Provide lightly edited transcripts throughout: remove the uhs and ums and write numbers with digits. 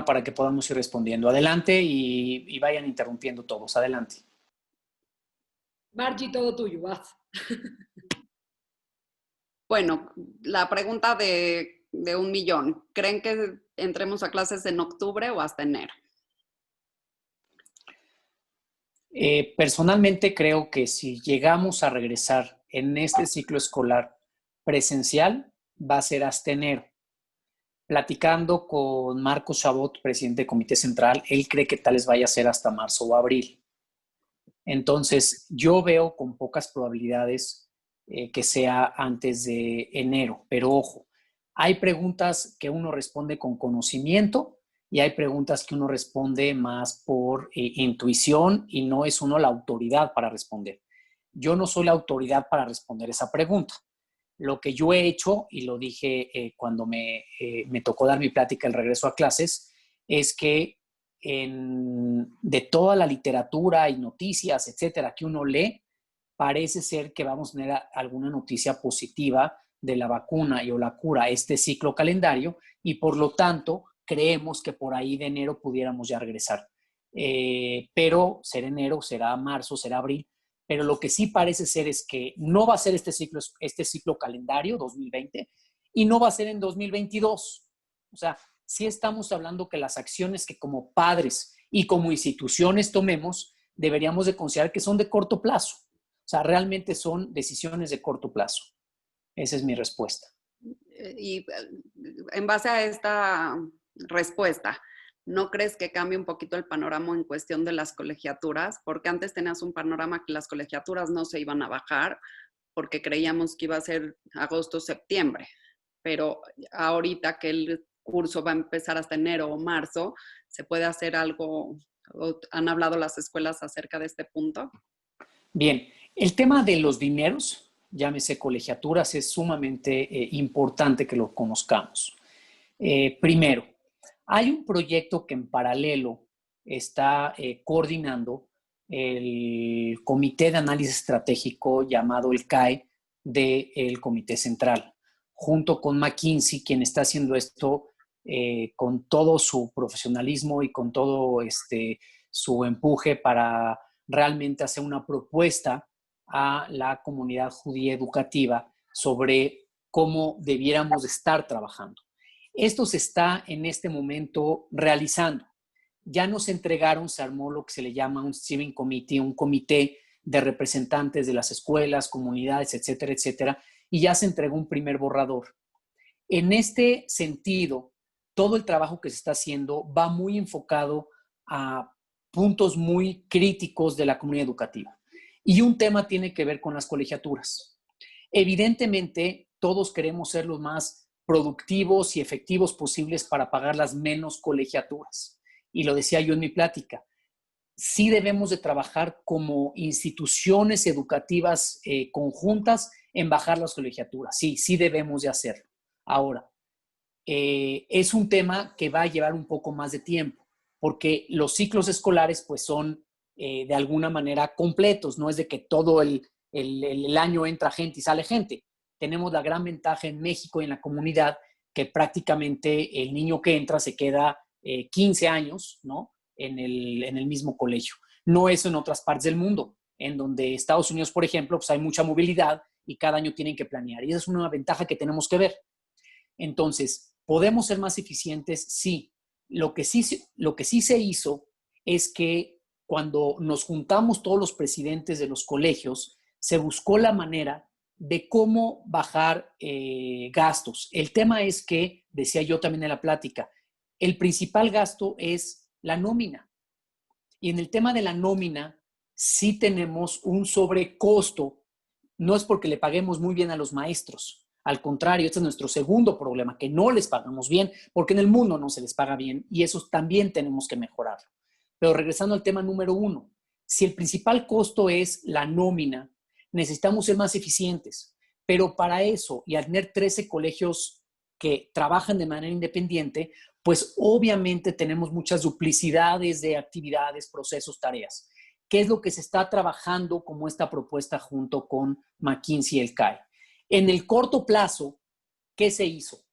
para que podamos ir respondiendo. Adelante y vayan interrumpiendo todos. Adelante. Margie, todo tuyo, vas. Bueno, la pregunta de 1,000,000. ¿Creen que entremos a clases en octubre o hasta enero? Personalmente creo que si llegamos a regresar en este ciclo escolar presencial, va a ser hasta enero. Platicando con Marcos Chabot, presidente del Comité Central, él cree que tal vez vaya a ser hasta marzo o abril. Entonces, yo veo con pocas probabilidades que sea antes de enero. Pero ojo, hay preguntas que uno responde con conocimiento y hay preguntas que uno responde más por intuición y no es uno la autoridad para responder. Yo no soy la autoridad para responder esa pregunta. Lo que yo he hecho, y lo dije cuando me tocó dar mi plática el regreso a clases, es que de toda la literatura y noticias, etcétera, que uno lee, parece ser que vamos a tener alguna noticia positiva de la vacuna y o la cura este ciclo calendario y por lo tanto creemos que por ahí de enero pudiéramos ya regresar. Pero será enero, será marzo, será abril, pero lo que sí parece ser es que no va a ser este ciclo calendario 2020 y no va a ser en 2022. O sea, sí estamos hablando que las acciones que como padres y como instituciones tomemos deberíamos de considerar que son de corto plazo. O sea, realmente son decisiones de corto plazo. Esa es mi respuesta. Y en base a esta respuesta, ¿no crees que cambie un poquito el panorama en cuestión de las colegiaturas? Porque antes tenías un panorama que las colegiaturas no se iban a bajar porque creíamos que iba a ser agosto, septiembre. Pero ahorita que el curso va a empezar hasta enero o marzo, ¿se puede hacer algo? ¿Han hablado las escuelas acerca de este punto? Bien, el tema de los dineros, llámese colegiaturas, es sumamente importante que lo conozcamos. Primero, hay un proyecto que en paralelo está coordinando el Comité de Análisis Estratégico llamado el CAE del Comité Central, junto con McKinsey, quien está haciendo esto con todo su profesionalismo y con todo su empuje para realmente hacer una propuesta a la comunidad judía educativa sobre cómo debiéramos estar trabajando. Esto se está en este momento realizando. Ya nos entregaron, se armó lo que se le llama un steering committee, un comité de representantes de las escuelas, comunidades, etcétera, etcétera, y ya se entregó un primer borrador. En este sentido, todo el trabajo que se está haciendo va muy enfocado a puntos muy críticos de la comunidad educativa. Y un tema tiene que ver con las colegiaturas. Evidentemente, todos queremos ser los más productivos y efectivos posibles para pagar las menos colegiaturas. Y lo decía yo en mi plática. Sí debemos de trabajar como instituciones educativas conjuntas en bajar las colegiaturas. Sí, sí debemos de hacerlo. Ahora, es un tema que va a llevar un poco más de tiempo, porque los ciclos escolares pues son de alguna manera completos, no es de que todo el año entra gente y sale gente. Tenemos la gran ventaja en México y en la comunidad que prácticamente el niño que entra se queda 15 años, ¿no? en el mismo colegio. No eso en otras partes del mundo, en donde Estados Unidos, por ejemplo, pues hay mucha movilidad y cada año tienen que planear. Y esa es una ventaja que tenemos que ver. Entonces, ¿podemos ser más eficientes? Sí. Lo que sí se hizo es que cuando nos juntamos todos los presidentes de los colegios, se buscó la manera de cómo bajar gastos. El tema es que, decía yo también en la plática, el principal gasto es la nómina. Y en el tema de la nómina, sí tenemos un sobrecosto. No es porque le paguemos muy bien a los maestros. Al contrario, este es nuestro segundo problema, que no les pagamos bien, porque en el mundo no se les paga bien y eso también tenemos que mejorar. Pero regresando al tema número 1, si el principal costo es la nómina, necesitamos ser más eficientes. Pero para eso, y al tener 13 colegios que trabajan de manera independiente, pues obviamente tenemos muchas duplicidades de actividades, procesos, tareas. ¿Qué es lo que se está trabajando como esta propuesta junto con McKinsey y el CAE? En el corto plazo, ¿qué se hizo?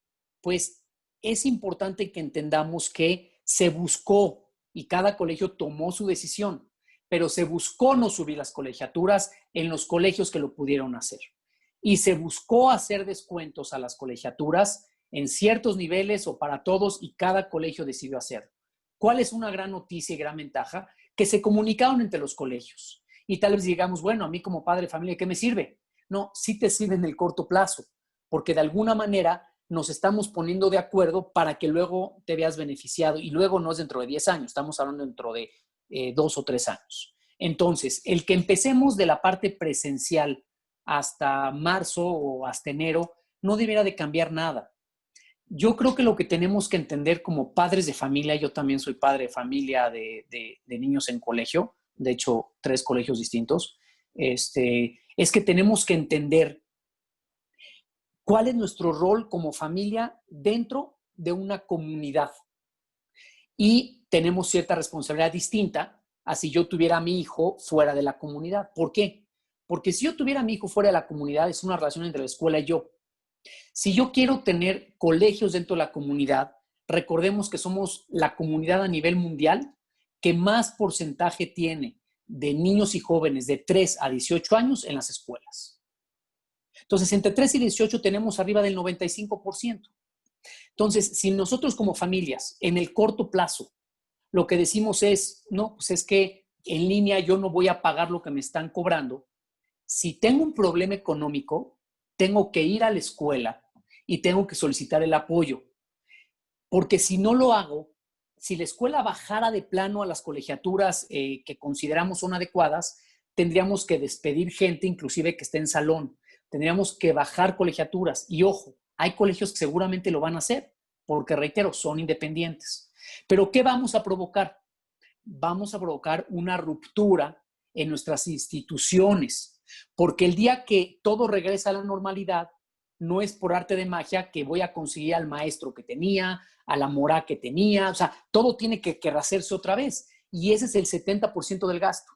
Pues es importante que entendamos que Se buscó, y cada colegio tomó su decisión, pero se buscó no subir las colegiaturas en los colegios que lo pudieron hacer. Y se buscó hacer descuentos a las colegiaturas en ciertos niveles o para todos, y cada colegio decidió hacerlo. ¿Cuál es una gran noticia y gran ventaja? Que se comunicaron entre los colegios. Y tal vez digamos, bueno, a mí como padre de familia, ¿qué me sirve? No, sí te sirve en el corto plazo, porque de alguna manera nos estamos poniendo de acuerdo para que luego te veas beneficiado, y luego no es dentro de 10 años, estamos hablando dentro de 2 o 3 años. Entonces, el que empecemos de la parte presencial hasta marzo o hasta enero no debería de cambiar nada. Yo creo que lo que tenemos que entender como padres de familia, yo también soy padre de familia de niños en colegio, de hecho 3 colegios distintos, es que tenemos que entender cuál es nuestro rol como familia dentro de una comunidad. Y tenemos cierta responsabilidad distinta a si yo tuviera a mi hijo fuera de la comunidad. ¿Por qué? Porque si yo tuviera a mi hijo fuera de la comunidad, es una relación entre la escuela y yo. Si yo quiero tener colegios dentro de la comunidad, recordemos que somos la comunidad a nivel mundial que más porcentaje tiene de niños y jóvenes de 3 a 18 años en las escuelas. Entonces, entre 3 y 18 tenemos arriba del 95%. Entonces, si nosotros como familias, en el corto plazo, lo que decimos es, no, pues es que en línea yo no voy a pagar lo que me están cobrando. Si tengo un problema económico, tengo que ir a la escuela y tengo que solicitar el apoyo. Porque si no lo hago, si la escuela bajara de plano a las colegiaturas que consideramos son adecuadas, tendríamos que despedir gente, inclusive que esté en salón. Tendríamos que bajar colegiaturas. Y ojo, hay colegios que seguramente lo van a hacer, porque reitero, son independientes. Pero ¿qué vamos a provocar? Vamos a provocar una ruptura en nuestras instituciones, porque el día que todo regresa a la normalidad, no es por arte de magia que voy a conseguir al maestro que tenía, a la mora que tenía, o sea, todo tiene que rehacerse otra vez, y ese es el 70% del gasto.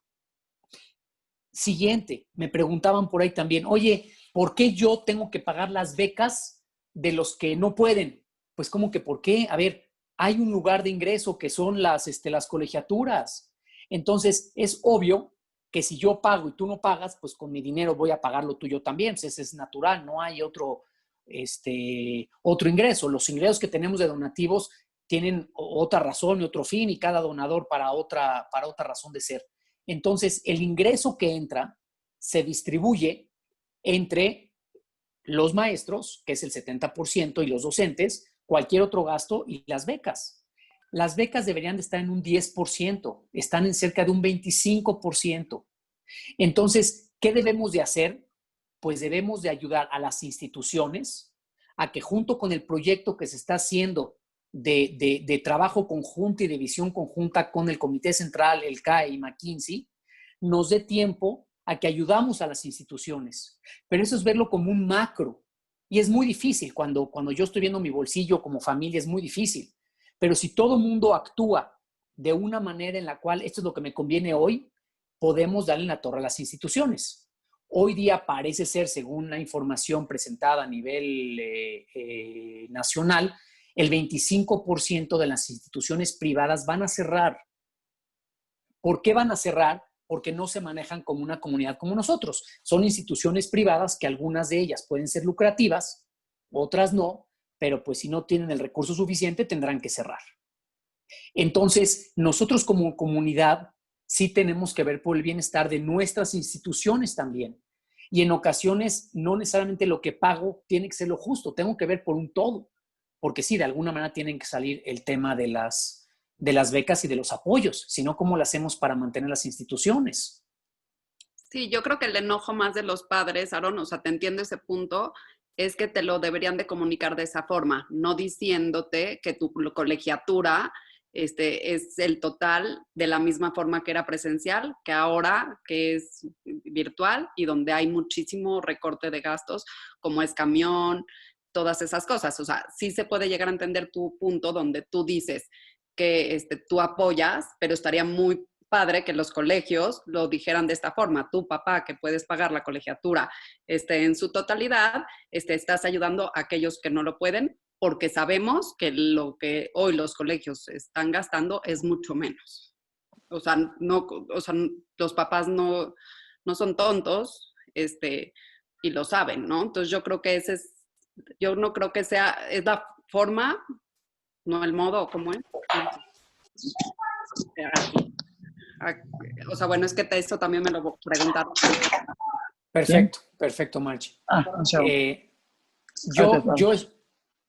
Siguiente, me preguntaban por ahí también, oye, ¿por qué yo tengo que pagar las becas de los que no pueden? Pues como que, ¿por qué? A ver, hay un lugar de ingreso que son las colegiaturas. Entonces, es obvio que si yo pago y tú no pagas, pues con mi dinero voy a pagar lo tuyo también. Pues ese es natural, no hay otro ingreso. Los ingresos que tenemos de donativos tienen otra razón y otro fin, y cada donador para otra razón de ser. Entonces, el ingreso que entra se distribuye entre los maestros, que es el 70%, y los docentes, cualquier otro gasto, y las becas. Las becas deberían de estar en un 10%, están en cerca de un 25%. Entonces, ¿qué debemos de hacer? Pues debemos de ayudar a las instituciones a que, junto con el proyecto que se está haciendo de trabajo conjunto y de visión conjunta con el Comité Central, el CAE y McKinsey, nos dé tiempo a que ayudamos a las instituciones. Pero eso es verlo como un macro. Y es muy difícil. Cuando yo estoy viendo mi bolsillo como familia, es muy difícil. Pero si todo el mundo actúa de una manera en la cual esto es lo que me conviene hoy, podemos darle la torre a las instituciones. Hoy día parece ser, según la información presentada a nivel nacional, el 25% de las instituciones privadas van a cerrar. ¿Por qué van a cerrar? Porque no se manejan como una comunidad como nosotros. Son instituciones privadas que algunas de ellas pueden ser lucrativas, otras no, pero pues si no tienen el recurso suficiente tendrán que cerrar. Entonces, nosotros como comunidad sí tenemos que ver por el bienestar de nuestras instituciones también. Y en ocasiones no necesariamente lo que pago tiene que ser lo justo, tengo que ver por un todo. Porque sí, de alguna manera tienen que salir el tema de las becas y de los apoyos, sino cómo lo hacemos para mantener las instituciones. Sí, yo creo que el enojo más de los padres, Aaron, o sea, te entiendo ese punto, es que te lo deberían de comunicar de esa forma, no diciéndote que tu colegiatura es el total de la misma forma que era presencial, que ahora que es virtual y donde hay muchísimo recorte de gastos, como es camión, todas esas cosas. O sea, sí se puede llegar a entender tu punto donde tú dices que tú apoyas, pero estaría muy padre que los colegios lo dijeran de esta forma. Tú, papá, que puedes pagar la colegiatura en su totalidad, estás ayudando a aquellos que no lo pueden, porque sabemos que lo que hoy los colegios están gastando es mucho menos. O sea, los papás no son tontos, y lo saben, ¿no? Entonces yo creo que yo no creo que es la forma, no el modo, ¿cómo es? O sea, bueno, es que esto también me lo preguntaron. Perfecto, perfecto, Margie.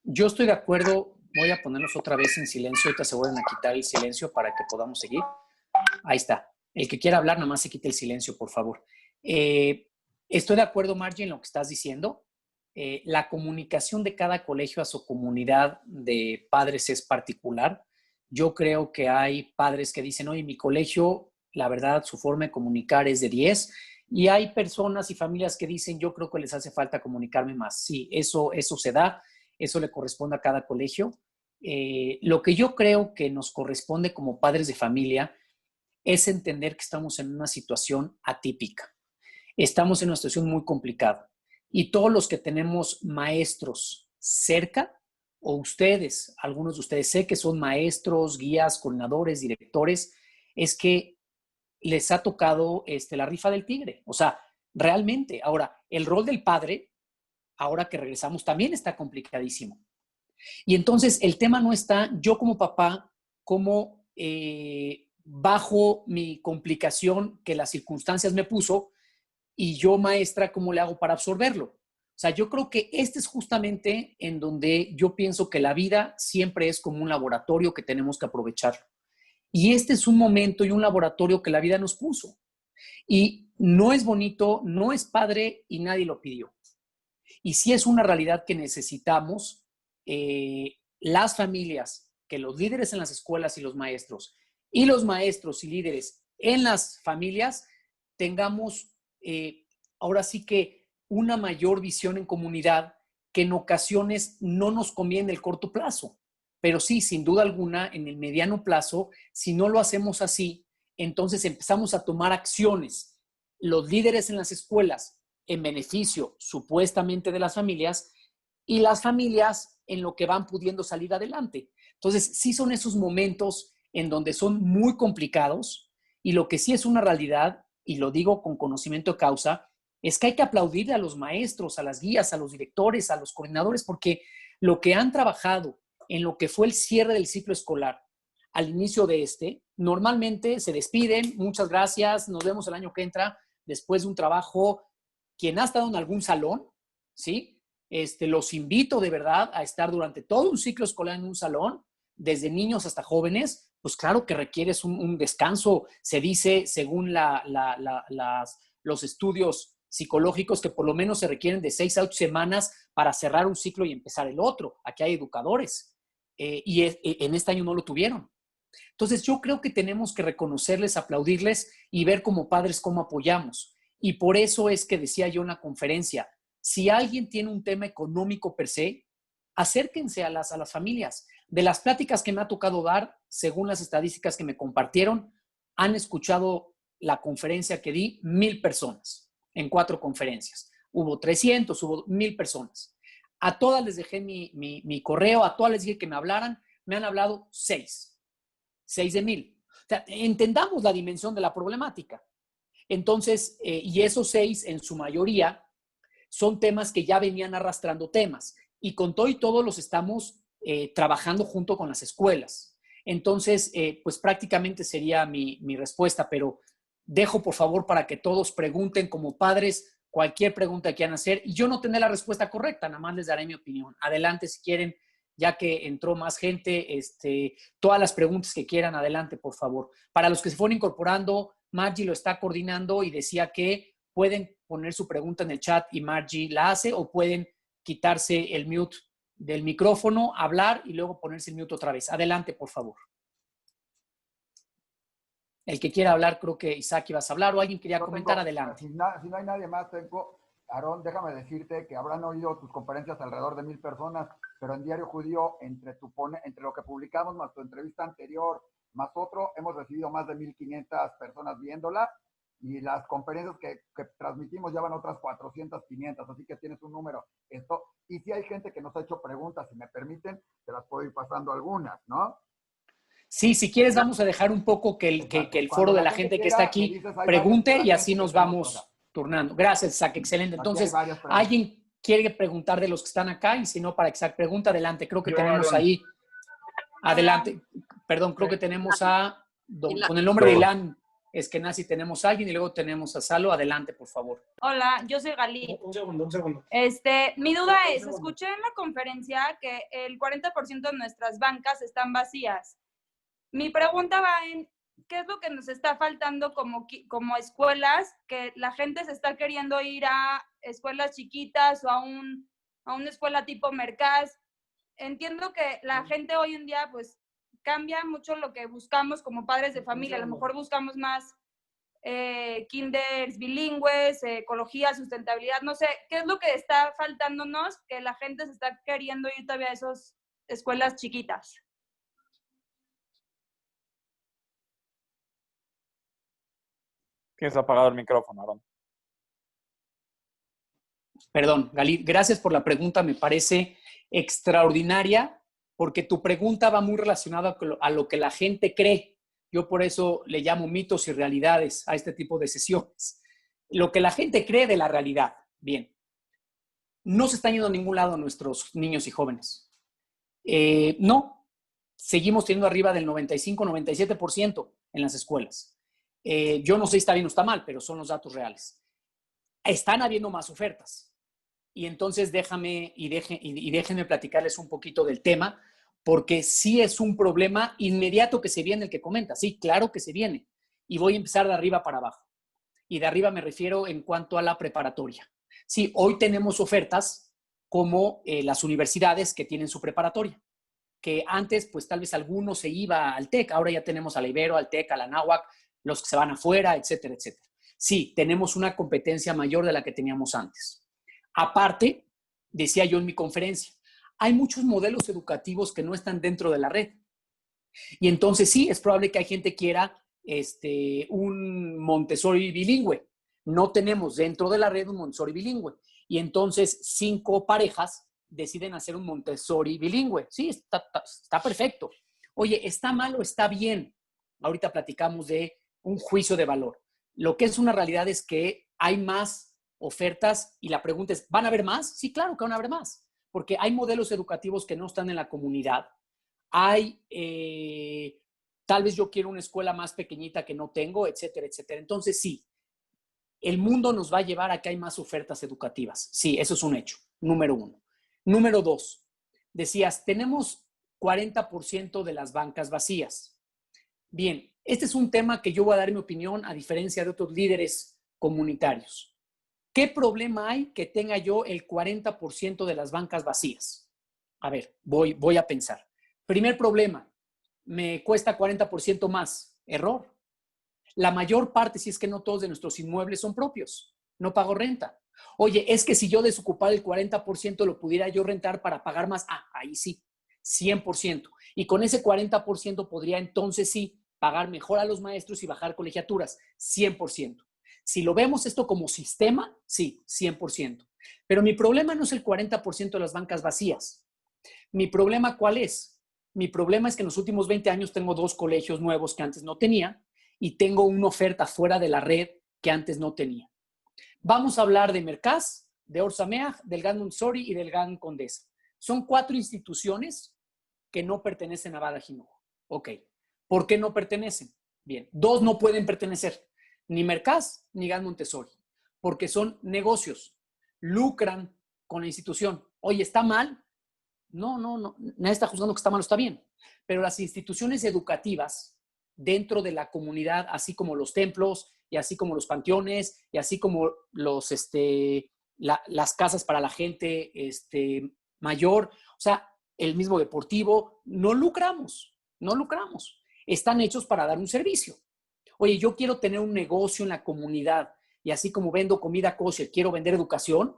Yo estoy de acuerdo. Voy a ponerlos otra vez en silencio. Ahorita se vuelven a quitar el silencio para que podamos seguir. Ahí está. El que quiera hablar, nada más se quite el silencio, por favor. Estoy de acuerdo, Margie, en lo que estás diciendo. La comunicación de cada colegio a su comunidad de padres es particular. Yo creo que hay padres que dicen, oye, mi colegio, la verdad, su forma de comunicar es de 10. Y hay personas y familias que dicen, yo creo que les hace falta comunicarme más. Sí, eso se da, eso le corresponde a cada colegio. Lo que yo creo que nos corresponde como padres de familia es entender que estamos en una situación atípica. Estamos en una situación muy complicada. Y todos los que tenemos maestros cerca, o ustedes, algunos de ustedes sé que son maestros, guías, coordinadores, directores, es que les ha tocado la rifa del tigre. O sea, realmente. Ahora, el rol del padre, ahora que regresamos, también está complicadísimo. Y entonces el tema no está yo como papá, como bajo mi complicación que las circunstancias me puso, y yo maestra, ¿cómo le hago para absorberlo? O sea, yo creo que este es justamente en donde yo pienso que la vida siempre es como un laboratorio que tenemos que aprovechar. Y este es un momento y un laboratorio que la vida nos puso. Y no es bonito, no es padre y nadie lo pidió. Y sí es una realidad que necesitamos las familias, que los líderes en las escuelas y los maestros y líderes en las familias tengamos ahora sí que una mayor visión en comunidad que en ocasiones no nos conviene en el corto plazo. Pero sí, sin duda alguna, en el mediano plazo, si no lo hacemos así, entonces empezamos a tomar acciones. Los líderes en las escuelas en beneficio supuestamente de las familias y las familias en lo que van pudiendo salir adelante. Entonces, sí son esos momentos en donde son muy complicados y lo que sí es una realidad, y lo digo con conocimiento de causa, es que hay que aplaudirle a los maestros, a las guías, a los directores, a los coordinadores, porque lo que han trabajado en lo que fue el cierre del ciclo escolar al inicio de normalmente se despiden, muchas gracias, nos vemos el año que entra, después de un trabajo. Quien ha estado en algún salón, ¿sí? Los invito de verdad a estar durante todo un ciclo escolar en un salón, desde niños hasta jóvenes, pues claro que requieres un descanso. Se dice, según los estudios psicológicos, que por lo menos se requieren de 6 a 8 semanas para cerrar un ciclo y empezar el otro. Aquí hay educadores y en este año no lo tuvieron. Entonces yo creo que tenemos que reconocerles, aplaudirles y ver como padres cómo apoyamos. Y por eso es que decía yo en la conferencia, si alguien tiene un tema económico per se, acérquense a las familias. De las pláticas que me ha tocado dar, según las estadísticas que me compartieron, han escuchado la conferencia que di 1,000 personas en 4 conferencias. Hubo 300, hubo 1,000 personas. A todas les dejé mi correo, a todas les dije que me hablaran, me han hablado 6 de 1,000. O sea, entendamos la dimensión de la problemática. Entonces, y esos 6 en su mayoría son temas que ya venían arrastrando temas y con todo y todo los estamos trabajando junto con las escuelas. Entonces, pues prácticamente sería mi respuesta, pero dejo por favor para que todos pregunten como padres cualquier pregunta que quieran hacer y yo no tendré la respuesta correcta, nada más les daré mi opinión. Adelante si quieren, ya que entró más gente, todas las preguntas que quieran, adelante por favor. Para los que se fueron incorporando, Margie lo está coordinando y decía que pueden poner su pregunta en el chat y Margie la hace, o pueden quitarse el mute del micrófono, hablar y luego ponerse el mute otra vez. Adelante, por favor. El que quiera hablar, creo que Isaac ibas a hablar o alguien quería comentar, adelante. Si no hay nadie más, Aarón, déjame decirte que habrán oído tus conferencias alrededor de 1,000 personas, pero en Diario Judío, entre lo que publicamos, más tu entrevista anterior, más otro, hemos recibido más de 1,500 personas viéndola. y las conferencias que transmitimos ya van otras 400, 500, así que tienes un número. Y si hay gente que nos ha hecho preguntas, si me permiten, te las puedo ir pasando algunas, ¿no? Sí, si quieres vamos a dejar un poco que el foro de la gente que está aquí pregunte y así nos vamos turnando. Gracias, Isaac, excelente. Entonces, ¿alguien quiere preguntar de los que están acá? Y si no, para Isaac, pregunta, adelante. Creo que tenemos ahí, adelante, perdón, creo que tenemos con el nombre de Ilan Eskenazi tenemos a alguien y luego tenemos a Salo. Adelante, por favor. Hola, yo soy Galí. Un segundo. Mi duda es, escuché en la conferencia que el 40% de nuestras bancas están vacías. Mi pregunta va en, ¿qué es lo que nos está faltando como escuelas? Que la gente se está queriendo ir a escuelas chiquitas o a una escuela tipo Mercaz. Entiendo que la gente hoy en día, pues, cambia mucho lo que buscamos como padres de familia. A lo mejor buscamos más kinders bilingües, ecología, sustentabilidad. No sé, ¿qué es lo que está faltándonos que la gente se está queriendo ir todavía a esas escuelas chiquitas? Tienes apagado el micrófono, Aaron. Perdón, Galí, gracias por la pregunta. Me parece extraordinaria porque tu pregunta va muy relacionada a lo que la gente cree. Yo por eso le llamo mitos y realidades a este tipo de sesiones. Lo que la gente cree de la realidad. Bien, no se están yendo a ningún lado nuestros niños y jóvenes. No, seguimos teniendo arriba del 95-97% en las escuelas. Yo no sé si está bien o está mal, pero son los datos reales. Están habiendo más ofertas. Y entonces déjenme platicarles un poquito del tema, porque sí es un problema inmediato que se viene el que comenta. Sí, claro que se viene. Y voy a empezar de arriba para abajo. Y de arriba me refiero en cuanto a la preparatoria. Sí, hoy tenemos ofertas como las universidades que tienen su preparatoria, que antes pues tal vez alguno se iba al TEC, ahora ya tenemos a la Ibero, al TEC, a la Anáhuac, los que se van afuera, etcétera, etcétera. Sí, tenemos una competencia mayor de la que teníamos antes. Aparte, decía yo en mi conferencia, hay muchos modelos educativos que no están dentro de la red. Y entonces sí, es probable que hay gente que quiera un Montessori bilingüe. No tenemos dentro de la red un Montessori bilingüe. Y entonces 5 parejas deciden hacer un Montessori bilingüe. Sí, está perfecto. Oye, ¿está mal o está bien? Ahorita platicamos de un juicio de valor. Lo que es una realidad es que hay más ofertas y la pregunta es, ¿van a haber más? Sí, claro que van a haber más, porque hay modelos educativos que no están en la comunidad. Hay, tal vez yo quiero una escuela más pequeñita que no tengo, etcétera, etcétera. Entonces, sí, el mundo nos va a llevar a que hay más ofertas educativas. Sí, eso es un hecho, número 1. Número 2, decías, tenemos 40% de las bancas vacías. Bien, este es un tema que yo voy a dar mi opinión a diferencia de otros líderes comunitarios. ¿Qué problema hay que tenga yo el 40% de las bancas vacías? A ver, voy a pensar. Primer problema, me cuesta 40% más. Error. La mayor parte, si es que no todos de nuestros inmuebles son propios, no pago renta. Oye, es que si yo desocupara el 40% lo pudiera yo rentar para pagar más. Ahí sí, 100%. Y con ese 40% podría entonces sí pagar mejor a los maestros y bajar colegiaturas, 100%. Si lo vemos esto como sistema, sí, 100%. Pero mi problema no es el 40% de las bancas vacías. ¿Mi problema cuál es? Mi problema es que en los últimos 20 años tengo 2 colegios nuevos que antes no tenía y tengo una oferta fuera de la red que antes no tenía. Vamos a hablar de Mercaz, de Orsameaj, del GAN Montessori y del GAN Condesa. Son 4 instituciones que no pertenecen a Bada Jinojo. Ok. ¿Por qué no pertenecen? Bien, 2 no pueden pertenecer. Ni Mercaz ni GAN Montessori, porque son negocios, lucran con la institución. Oye, ¿está mal? No, nadie está juzgando que está mal o está bien, pero las instituciones educativas dentro de la comunidad, así como los templos y así como los panteones y así como las casas para la gente mayor, o sea, el mismo deportivo, no lucramos, están hechos para dar un servicio. Oye, yo quiero tener un negocio en la comunidad y así como vendo comida kosher, quiero vender educación.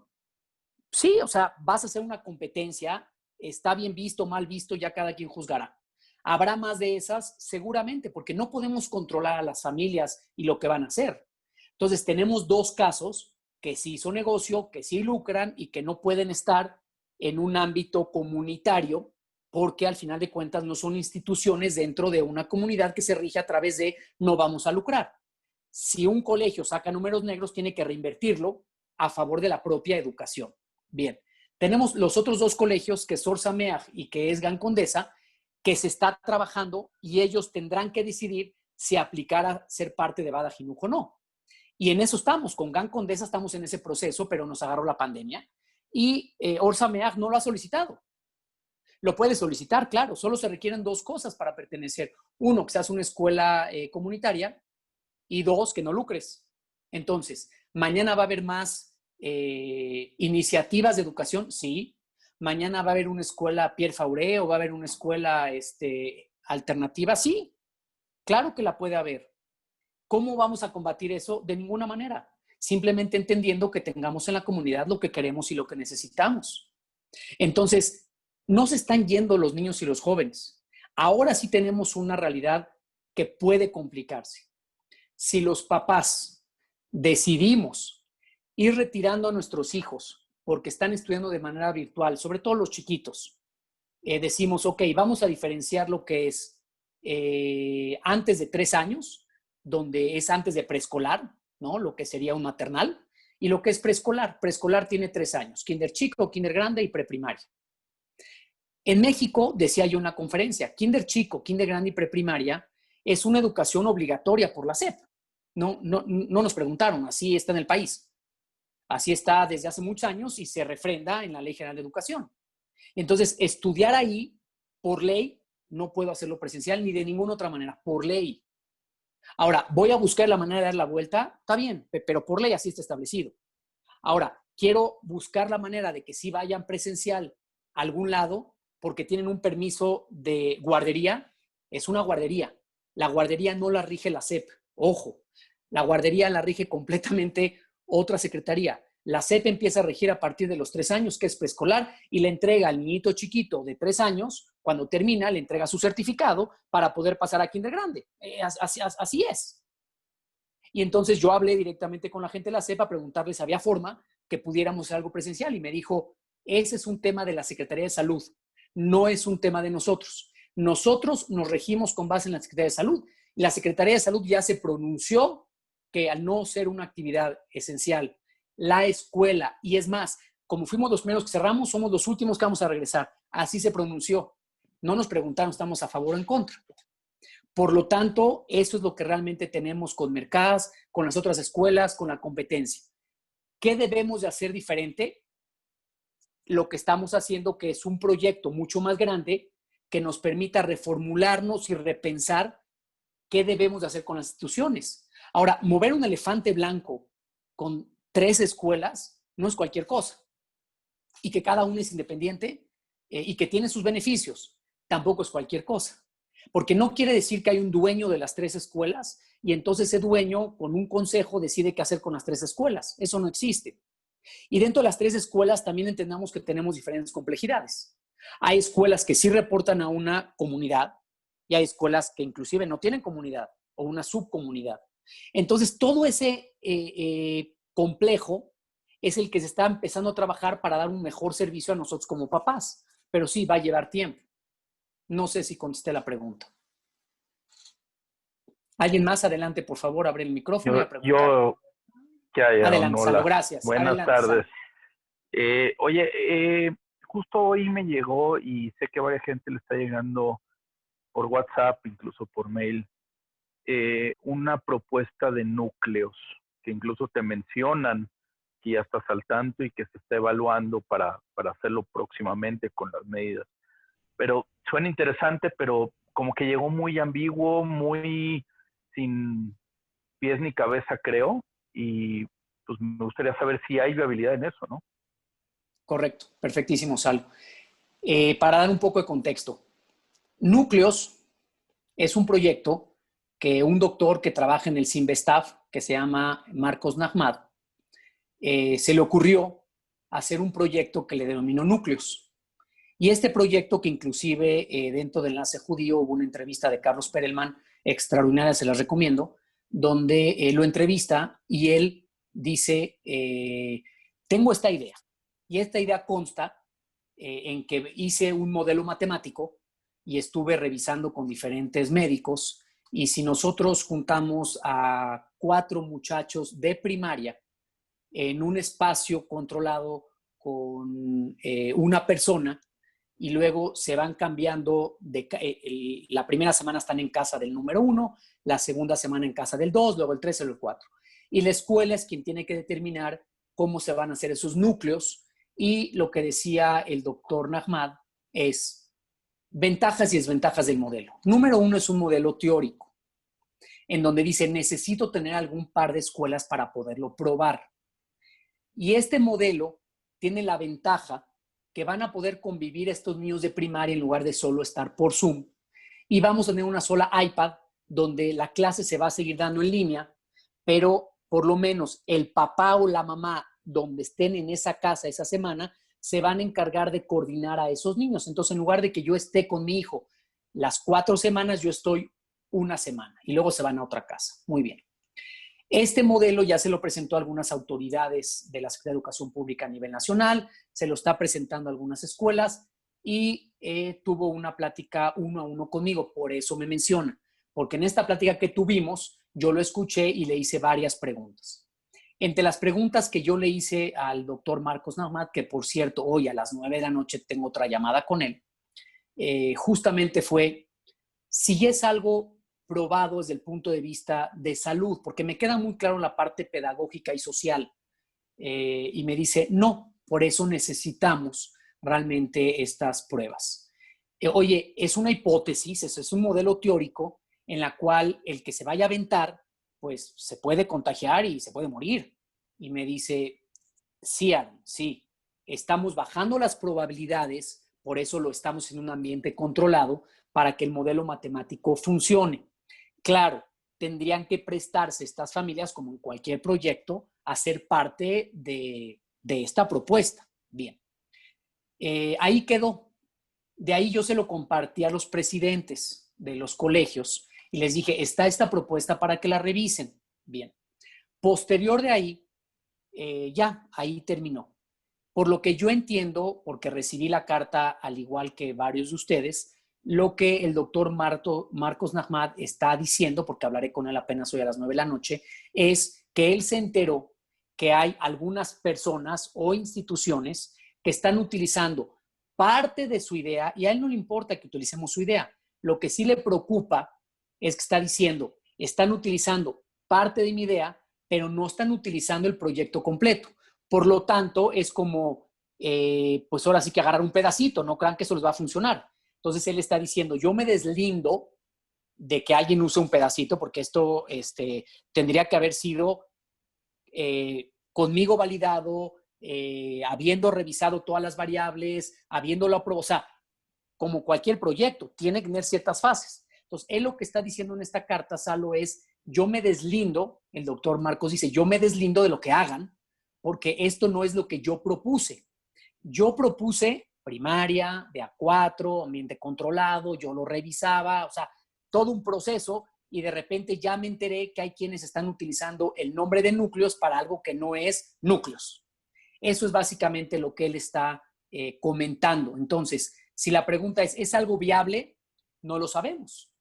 Sí, o sea, vas a hacer una competencia, está bien visto, mal visto, ya cada quien juzgará. Habrá más de esas, seguramente, porque no podemos controlar a las familias y lo que van a hacer. Entonces, tenemos dos casos que sí son negocio, que sí lucran y que no pueden estar en un ámbito comunitario porque al final de cuentas no son instituciones dentro de una comunidad que se rige a través de no vamos a lucrar. Si un colegio saca números negros, tiene que reinvertirlo a favor de la propia educación. Bien, tenemos los otros dos colegios, que es Sor Sameach y que es GAN Condesa, que se está trabajando y ellos tendrán que decidir si aplicar a ser parte de Bada Jinuj o no. Y en eso estamos, con GAN Condesa estamos en ese proceso, pero nos agarró la pandemia y Or Sameach no lo ha solicitado. Lo puede solicitar, claro, solo se requieren dos cosas para pertenecer. Uno, que seas una escuela comunitaria y dos, que no lucres. Entonces, mañana va a haber más iniciativas de educación, sí. Mañana va a haber una escuela Pierre Fauré o va a haber una escuela alternativa, sí. Claro que la puede haber. ¿Cómo vamos a combatir eso? De ninguna manera. Simplemente entendiendo que tengamos en la comunidad lo que queremos y lo que necesitamos. Entonces, no se están yendo los niños y los jóvenes. Ahora sí tenemos una realidad que puede complicarse. Si los papás decidimos ir retirando a nuestros hijos porque están estudiando de manera virtual, sobre todo los chiquitos, decimos, ok, vamos a diferenciar lo que es antes de 3 años, donde es antes de preescolar, ¿no? Lo que sería un maternal, y lo que es preescolar. Preescolar tiene 3 años, kinder chico, kinder grande y preprimaria. En México, decía yo en una conferencia, kinder chico, kinder grande y preprimaria es una educación obligatoria por la SEP. No nos preguntaron, así está en el país. Así está desde hace muchos años y se refrenda en la Ley General de Educación. Entonces, estudiar ahí, por ley, no puedo hacerlo presencial ni de ninguna otra manera, por ley. Ahora, voy a buscar la manera de dar la vuelta, está bien, pero por ley así está establecido. Ahora, quiero buscar la manera de que sí vayan presencial a algún lado, porque tienen un permiso de guardería, es una guardería. La guardería no la rige la SEP, ojo, la guardería la rige completamente otra secretaría. La SEP empieza a regir a partir de los 3 años, que es preescolar, y le entrega al niñito chiquito de 3 años, cuando termina, le entrega su certificado para poder pasar a kinder grande. Así es. Y entonces yo hablé directamente con la gente de la SEP a preguntarles si había forma que pudiéramos hacer algo presencial, y me dijo, ese es un tema de la Secretaría de Salud, no es un tema de nosotros. Nosotros nos regimos con base en la Secretaría de Salud. La Secretaría de Salud ya se pronunció que al no ser una actividad esencial, la escuela, y es más, como fuimos los primeros que cerramos, somos los últimos que vamos a regresar. Así se pronunció. No nos preguntaron, ¿estamos a favor o en contra? Por lo tanto, eso es lo que realmente tenemos con Mercas, con las otras escuelas, con la competencia. ¿Qué debemos de hacer diferente? Lo que estamos haciendo, que es un proyecto mucho más grande que nos permita reformularnos y repensar qué debemos de hacer con las instituciones. Ahora, mover un elefante blanco con 3 escuelas no es cualquier cosa. Y que cada una es independiente y que tiene sus beneficios, tampoco es cualquier cosa. Porque no quiere decir que hay un dueño de las 3 escuelas y entonces ese dueño con un consejo decide qué hacer con las 3 escuelas. Eso no existe. Y dentro de las 3 escuelas también entendamos que tenemos diferentes complejidades. Hay escuelas que sí reportan a una comunidad y hay escuelas que inclusive no tienen comunidad o una subcomunidad. Entonces, todo ese complejo es el que se está empezando a trabajar para dar un mejor servicio a nosotros como papás. Pero sí, va a llevar tiempo. No sé si contesté la pregunta. ¿Alguien más? Adelante, por favor, abre el micrófono. ¿Qué hay, Aaron? Adelante, Hola. Salo, gracias. Buenas Adelante, tardes. Salo. Oye, justo hoy me llegó y sé que a varias gente le está llegando por WhatsApp, incluso por mail, una propuesta de núcleos que incluso te mencionan que ya estás al tanto y que se está evaluando para hacerlo próximamente con las medidas. Pero suena interesante, pero como que llegó muy ambiguo, muy sin pies ni cabeza, creo, y pues me gustaría saber si hay viabilidad en eso, ¿no? Correcto, perfectísimo, Salo. Para dar un poco de contexto, Núcleos es un proyecto que un doctor que trabaja en el Sinvestav, que se llama Marcos Nahmad, se le ocurrió hacer un proyecto que le denominó Núcleos. Y este proyecto, que inclusive dentro del Enlace Judío hubo una entrevista de Carlos Perelman extraordinaria, se las recomiendo, donde lo entrevista y él dice, tengo esta idea. Y esta idea consta en que hice un modelo matemático y estuve revisando con diferentes médicos. Y si nosotros juntamos a 4 muchachos de primaria en un espacio controlado con una persona y luego se van cambiando, la primera semana están en casa del número 1, la segunda semana en casa del 2, luego el 3 y el 4. Y la escuela es quien tiene que determinar cómo se van a hacer esos núcleos. Y lo que decía el doctor Nahmad es ventajas y desventajas del modelo. Número 1 es un modelo teórico, en donde dice, necesito tener algún par de escuelas para poderlo probar. Y este modelo tiene la ventaja que van a poder convivir estos niños de primaria en lugar de solo estar por Zoom. Y vamos a tener una sola iPad donde la clase se va a seguir dando en línea, pero por lo menos el papá o la mamá donde estén en esa casa esa semana se van a encargar de coordinar a esos niños. Entonces, en lugar de que yo esté con mi hijo las 4 semanas, yo estoy una semana y luego se van a otra casa. Muy bien. Este modelo ya se lo presentó a algunas autoridades de la Secretaría de Educación Pública a nivel nacional, se lo está presentando a algunas escuelas y tuvo una plática 1 a 1 conmigo, por eso me menciona, porque en esta plática que tuvimos, yo lo escuché y le hice varias preguntas. Entre las preguntas que yo le hice al doctor Marcos Nahmad, que por cierto, hoy a las 9 de la noche tengo otra llamada con él, justamente fue si es algo probado desde el punto de vista de salud, porque me queda muy claro la parte pedagógica y social. Y me dice, no, por eso necesitamos realmente estas pruebas. Oye, es una hipótesis, es un modelo teórico en la cual el que se vaya a aventar, pues se puede contagiar y se puede morir. Y me dice, sí, Aaron, sí, estamos bajando las probabilidades, por eso lo estamos en un ambiente controlado para que el modelo matemático funcione. Claro, tendrían que prestarse estas familias, como en cualquier proyecto, a ser parte de esta propuesta. Bien, ahí quedó. De ahí yo se lo compartí a los presidentes de los colegios y les dije, está esta propuesta para que la revisen. Bien. Posterior de ahí, ya, ahí terminó. Por lo que yo entiendo, porque recibí la carta al igual que varios de ustedes, lo que el doctor Marcos Nahmad está diciendo, porque hablaré con él apenas hoy a las 9 de la noche, es que él se enteró que hay algunas personas o instituciones que están utilizando parte de su idea y a él no le importa que utilicemos su idea. Lo que sí le preocupa es que está diciendo, están utilizando parte de mi idea, pero no están utilizando el proyecto completo. Por lo tanto, es como, pues ahora sí que agarrar un pedacito, no crean que eso les va a funcionar. Entonces él está diciendo, yo me deslindo de que alguien use un pedacito, porque esto tendría que haber sido conmigo validado, habiendo revisado todas las variables, habiéndolo aprobado, o sea, como cualquier proyecto, tiene que tener ciertas fases. Entonces, él lo que está diciendo en esta carta, Salo, es, yo me deslindo, el doctor Marcos dice, yo me deslindo de lo que hagan, porque esto no es lo que yo propuse. Yo propuse primaria, de A4, ambiente controlado, yo lo revisaba, o sea, todo un proceso y de repente ya me enteré que hay quienes están utilizando el nombre de núcleos para algo que no es núcleos. Eso es básicamente lo que él está comentando. Entonces, si la pregunta ¿es algo viable? No lo sabemos.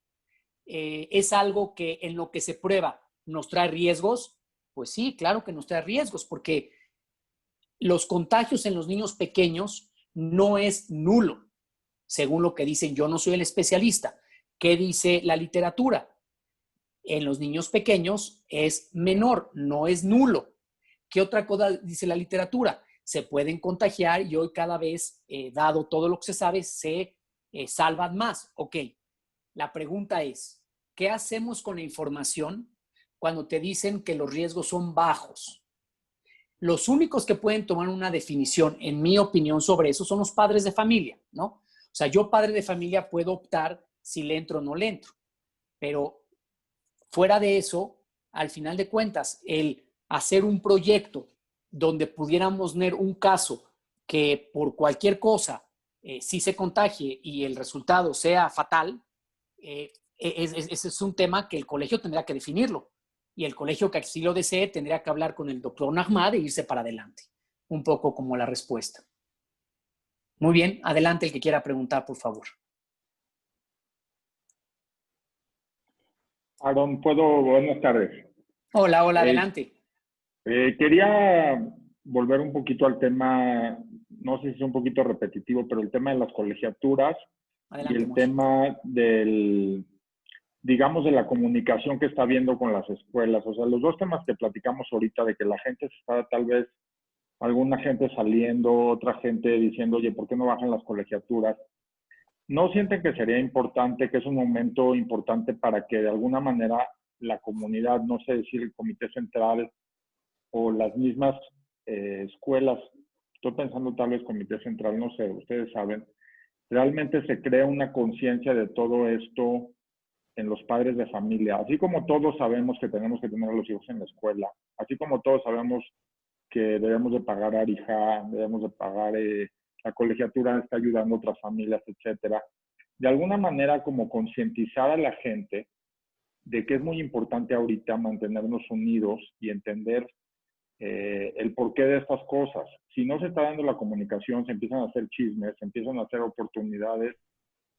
¿Es algo que en lo que se prueba nos trae riesgos? Pues sí, claro que nos trae riesgos, porque los contagios en los niños pequeños no es nulo, según lo que dicen. Yo no soy el especialista. ¿Qué dice la literatura? En los niños pequeños es menor, no es nulo. ¿Qué otra cosa dice la literatura? Se pueden contagiar y hoy cada vez, dado todo lo que se sabe, se salvan más. Ok, la pregunta es, ¿qué hacemos con la información cuando te dicen que los riesgos son bajos? Los únicos que pueden tomar una definición, en mi opinión, sobre eso son los padres de familia, ¿no? O sea, yo padre de familia puedo optar si le entro o no le entro, pero fuera de eso, al final de cuentas, el hacer un proyecto donde pudiéramos tener un caso que por cualquier cosa sí se contagie y el resultado sea fatal, ese es un tema que el colegio tendrá que definirlo. y el colegio que así lo desee tendría que hablar con el doctor Nahmad e irse para adelante. Un poco como la respuesta. Muy bien, adelante el que quiera preguntar, por favor. Aaron, buenas tardes. Hola, adelante. Quería volver un poquito al tema, no sé si es un poquito repetitivo, pero el tema de las colegiaturas Adelante, y el Moy. tema digamos, de la comunicación que está habiendo con las escuelas. O sea, los dos temas que platicamos ahorita, de que la gente está tal vez, alguna gente saliendo, otra gente diciendo, oye, ¿por qué no bajan las colegiaturas? ¿No sienten que sería importante, que es un momento importante para que de alguna manera la comunidad, no sé decir el comité central o las mismas escuelas, estoy pensando tal vez comité central, no sé, ustedes saben, realmente se crea una conciencia de todo esto en los padres de familia? Así como todos sabemos que tenemos que tener a los hijos en la escuela, así como todos sabemos que debemos de pagar ARIJA, debemos de pagar la colegiatura, está ayudando a otras familias, etcétera. De alguna manera, como concientizar a la gente de que es muy importante ahorita mantenernos unidos y entender el porqué de estas cosas. Si no se está dando la comunicación, se empiezan a hacer chismes, se empiezan a hacer oportunidades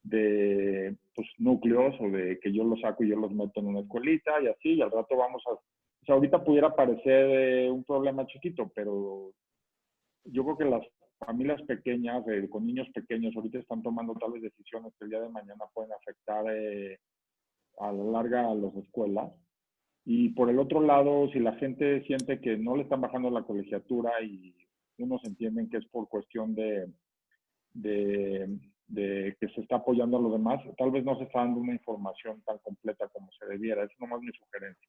de pues, núcleos, o de que yo los saco y yo los meto en una escuelita y así, y al rato vamos a... O sea, ahorita pudiera parecer un problema chiquito, pero yo creo que las familias pequeñas, con niños pequeños, ahorita están tomando tales decisiones que el día de mañana pueden afectar a la larga a las escuelas. Y por el otro lado, si la gente siente que no le están bajando la colegiatura y unos entienden que es por cuestión de que se está apoyando a los demás, tal vez no se está dando una información tan completa como se debiera. Es nomás mi sugerencia.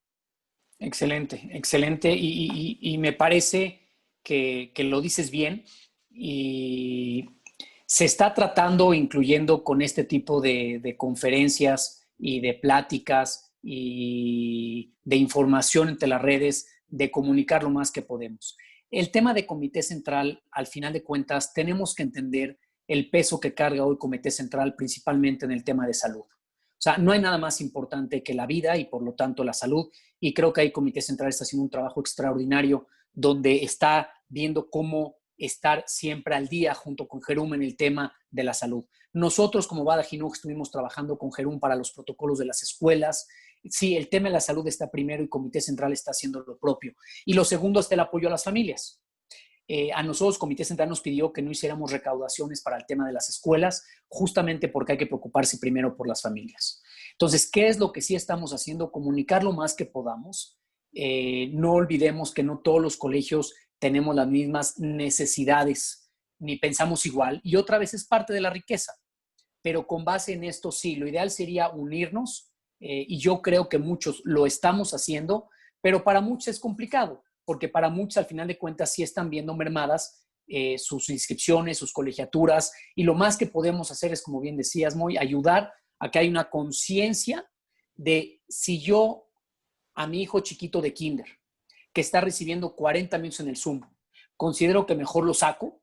Excelente, excelente. Y me parece que lo dices bien y se está tratando, incluyendo con este tipo de conferencias y de pláticas y de información entre las redes, de comunicar lo más que podemos. El tema de Comité Central, al final de cuentas, tenemos que entender el peso que carga hoy Comité Central, principalmente en el tema de salud. O sea, no hay nada más importante que la vida y por lo tanto la salud. Y creo que ahí Comité Central está haciendo un trabajo extraordinario donde está viendo cómo estar siempre al día junto con Jerum en el tema de la salud. Nosotros como Bada Jinuj estuvimos trabajando con Jerum para los protocolos de las escuelas. Sí, el tema de la salud está primero y Comité Central está haciendo lo propio. Y lo segundo es el apoyo a las familias. A nosotros Comité Central nos pidió que no hiciéramos recaudaciones para el tema de las escuelas, justamente porque hay que preocuparse primero por las familias. Entonces, ¿qué es lo que sí estamos haciendo? Comunicar lo más que podamos. No olvidemos que no todos los colegios tenemos las mismas necesidades, ni pensamos igual, y otra vez es parte de la riqueza. Pero con base en esto, sí, lo ideal sería unirnos, y yo creo que muchos lo estamos haciendo, pero para muchos es complicado, porque para muchos al final de cuentas sí están viendo mermadas sus inscripciones, sus colegiaturas, y lo más que podemos hacer es, como bien decías, Moy, ayudar a que haya una conciencia de si yo a mi hijo chiquito de kinder, que está recibiendo 40 minutos en el Zoom, considero que mejor lo saco,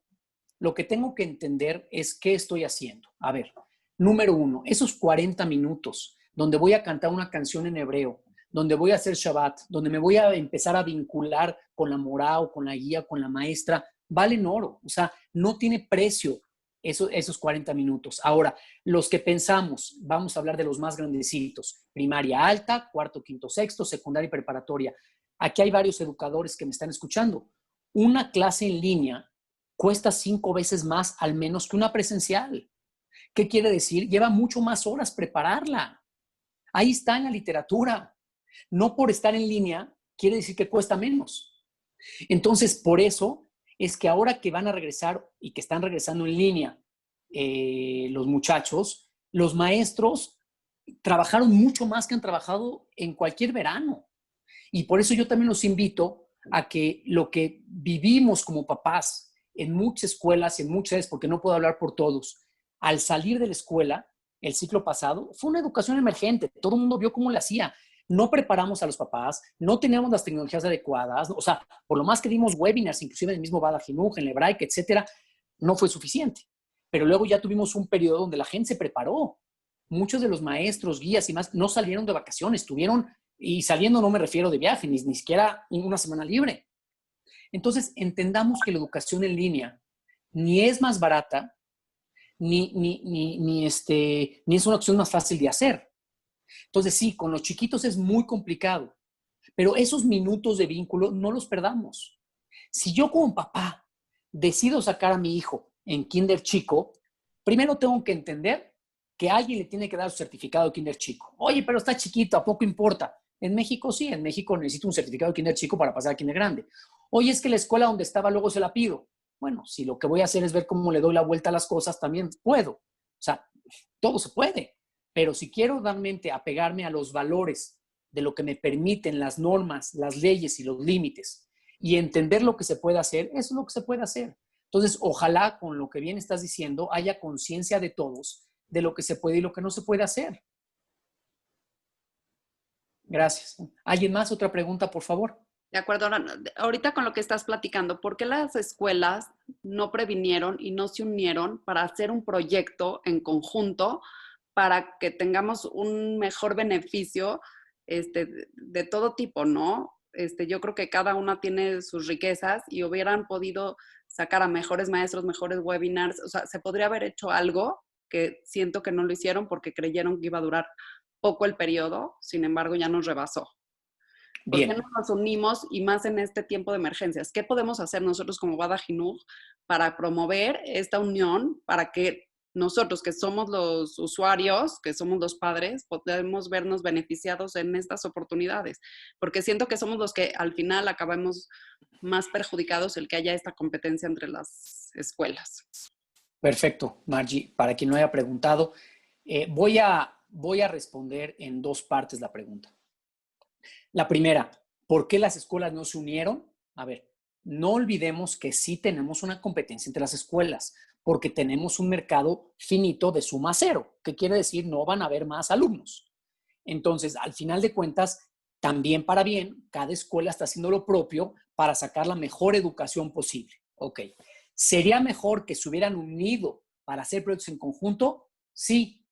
lo que tengo que entender es qué estoy haciendo. A ver, número uno, esos 40 minutos donde voy a cantar una canción en hebreo, donde voy a hacer Shabbat, donde me voy a empezar a vincular con la morá o con la guía, con la maestra, valen oro. O sea, no tiene precio esos 40 minutos. Ahora, los que pensamos, vamos a hablar de los más grandecitos, primaria alta, cuarto, quinto, sexto, secundaria y preparatoria. Aquí hay varios educadores que me están escuchando. Una clase en línea cuesta 5 veces más al menos que una presencial. ¿Qué quiere decir? Lleva mucho más horas prepararla. Ahí está en la literatura. No por estar en línea quiere decir que cuesta menos. Entonces, por eso es que ahora que van a regresar y que están regresando en línea los muchachos, los maestros trabajaron mucho más que han trabajado en cualquier verano. Y por eso yo también los invito a que lo que vivimos como papás en muchas escuelas, en muchas, porque no puedo hablar por todos, al salir de la escuela, el ciclo pasado, fue una educación emergente. Todo el mundo vio cómo la hacía. No preparamos a los papás, no teníamos las tecnologías adecuadas, o sea, por lo más que dimos webinars, inclusive en el mismo Bada Jinuj, en Hebraic, etcétera, no fue suficiente. Pero luego ya tuvimos un periodo donde la gente se preparó. Muchos de los maestros, guías y más no salieron de vacaciones, tuvieron Y saliendo no me refiero de viaje, ni siquiera una semana libre. Entonces, entendamos que la educación en línea ni es más barata, ni es una opción más fácil de hacer. Entonces, sí, con los chiquitos es muy complicado, pero esos minutos de vínculo no los perdamos. Si yo como papá decido sacar a mi hijo en kinder chico, primero tengo que entender que alguien le tiene que dar su certificado de kinder chico. Oye, pero está chiquito, ¿a poco importa? En México sí, en México necesito un certificado de kinder chico para pasar a kinder grande. Oye, es que la escuela donde estaba luego se la pido. Bueno, si lo que voy a hacer es ver cómo le doy la vuelta a las cosas, también puedo. O sea, todo se puede. Pero si quiero realmente apegarme a los valores de lo que me permiten las normas, las leyes y los límites y entender lo que se puede hacer, eso es lo que se puede hacer. Entonces, ojalá con lo que bien estás diciendo haya conciencia de todos de lo que se puede y lo que no se puede hacer. Gracias. ¿Alguien más? Otra pregunta, por favor. De acuerdo. Ahorita con lo que estás platicando, ¿por qué las escuelas no previnieron y no se unieron para hacer un proyecto en conjunto para que tengamos un mejor beneficio de todo tipo, ¿no? Yo creo que cada una tiene sus riquezas y hubieran podido sacar a mejores maestros, mejores webinars. O sea, se podría haber hecho algo que siento que no lo hicieron porque creyeron que iba a durar poco el periodo, sin embargo ya nos rebasó. ¿Por qué no nos unimos y más en este tiempo de emergencias? ¿Qué podemos hacer nosotros como Bada Jinur para promover esta unión para que nosotros que somos los usuarios, que somos los padres, podemos vernos beneficiados en estas oportunidades? Porque siento que somos los que al final acabamos más perjudicados el que haya esta competencia entre las escuelas. Perfecto, Margie. Para quien no haya preguntado, voy a responder en dos partes la pregunta. La primera, ¿por qué las escuelas no se unieron? A ver, no olvidemos que sí tenemos una competencia entre las escuelas, porque tenemos un mercado finito de suma cero, que quiere decir no van a haber más alumnos. Entonces, al final de cuentas, también para bien, cada escuela está haciendo lo propio para sacar la mejor educación posible. Ok. ¿Sería mejor que se hubieran unido para hacer proyectos en conjunto? Sí.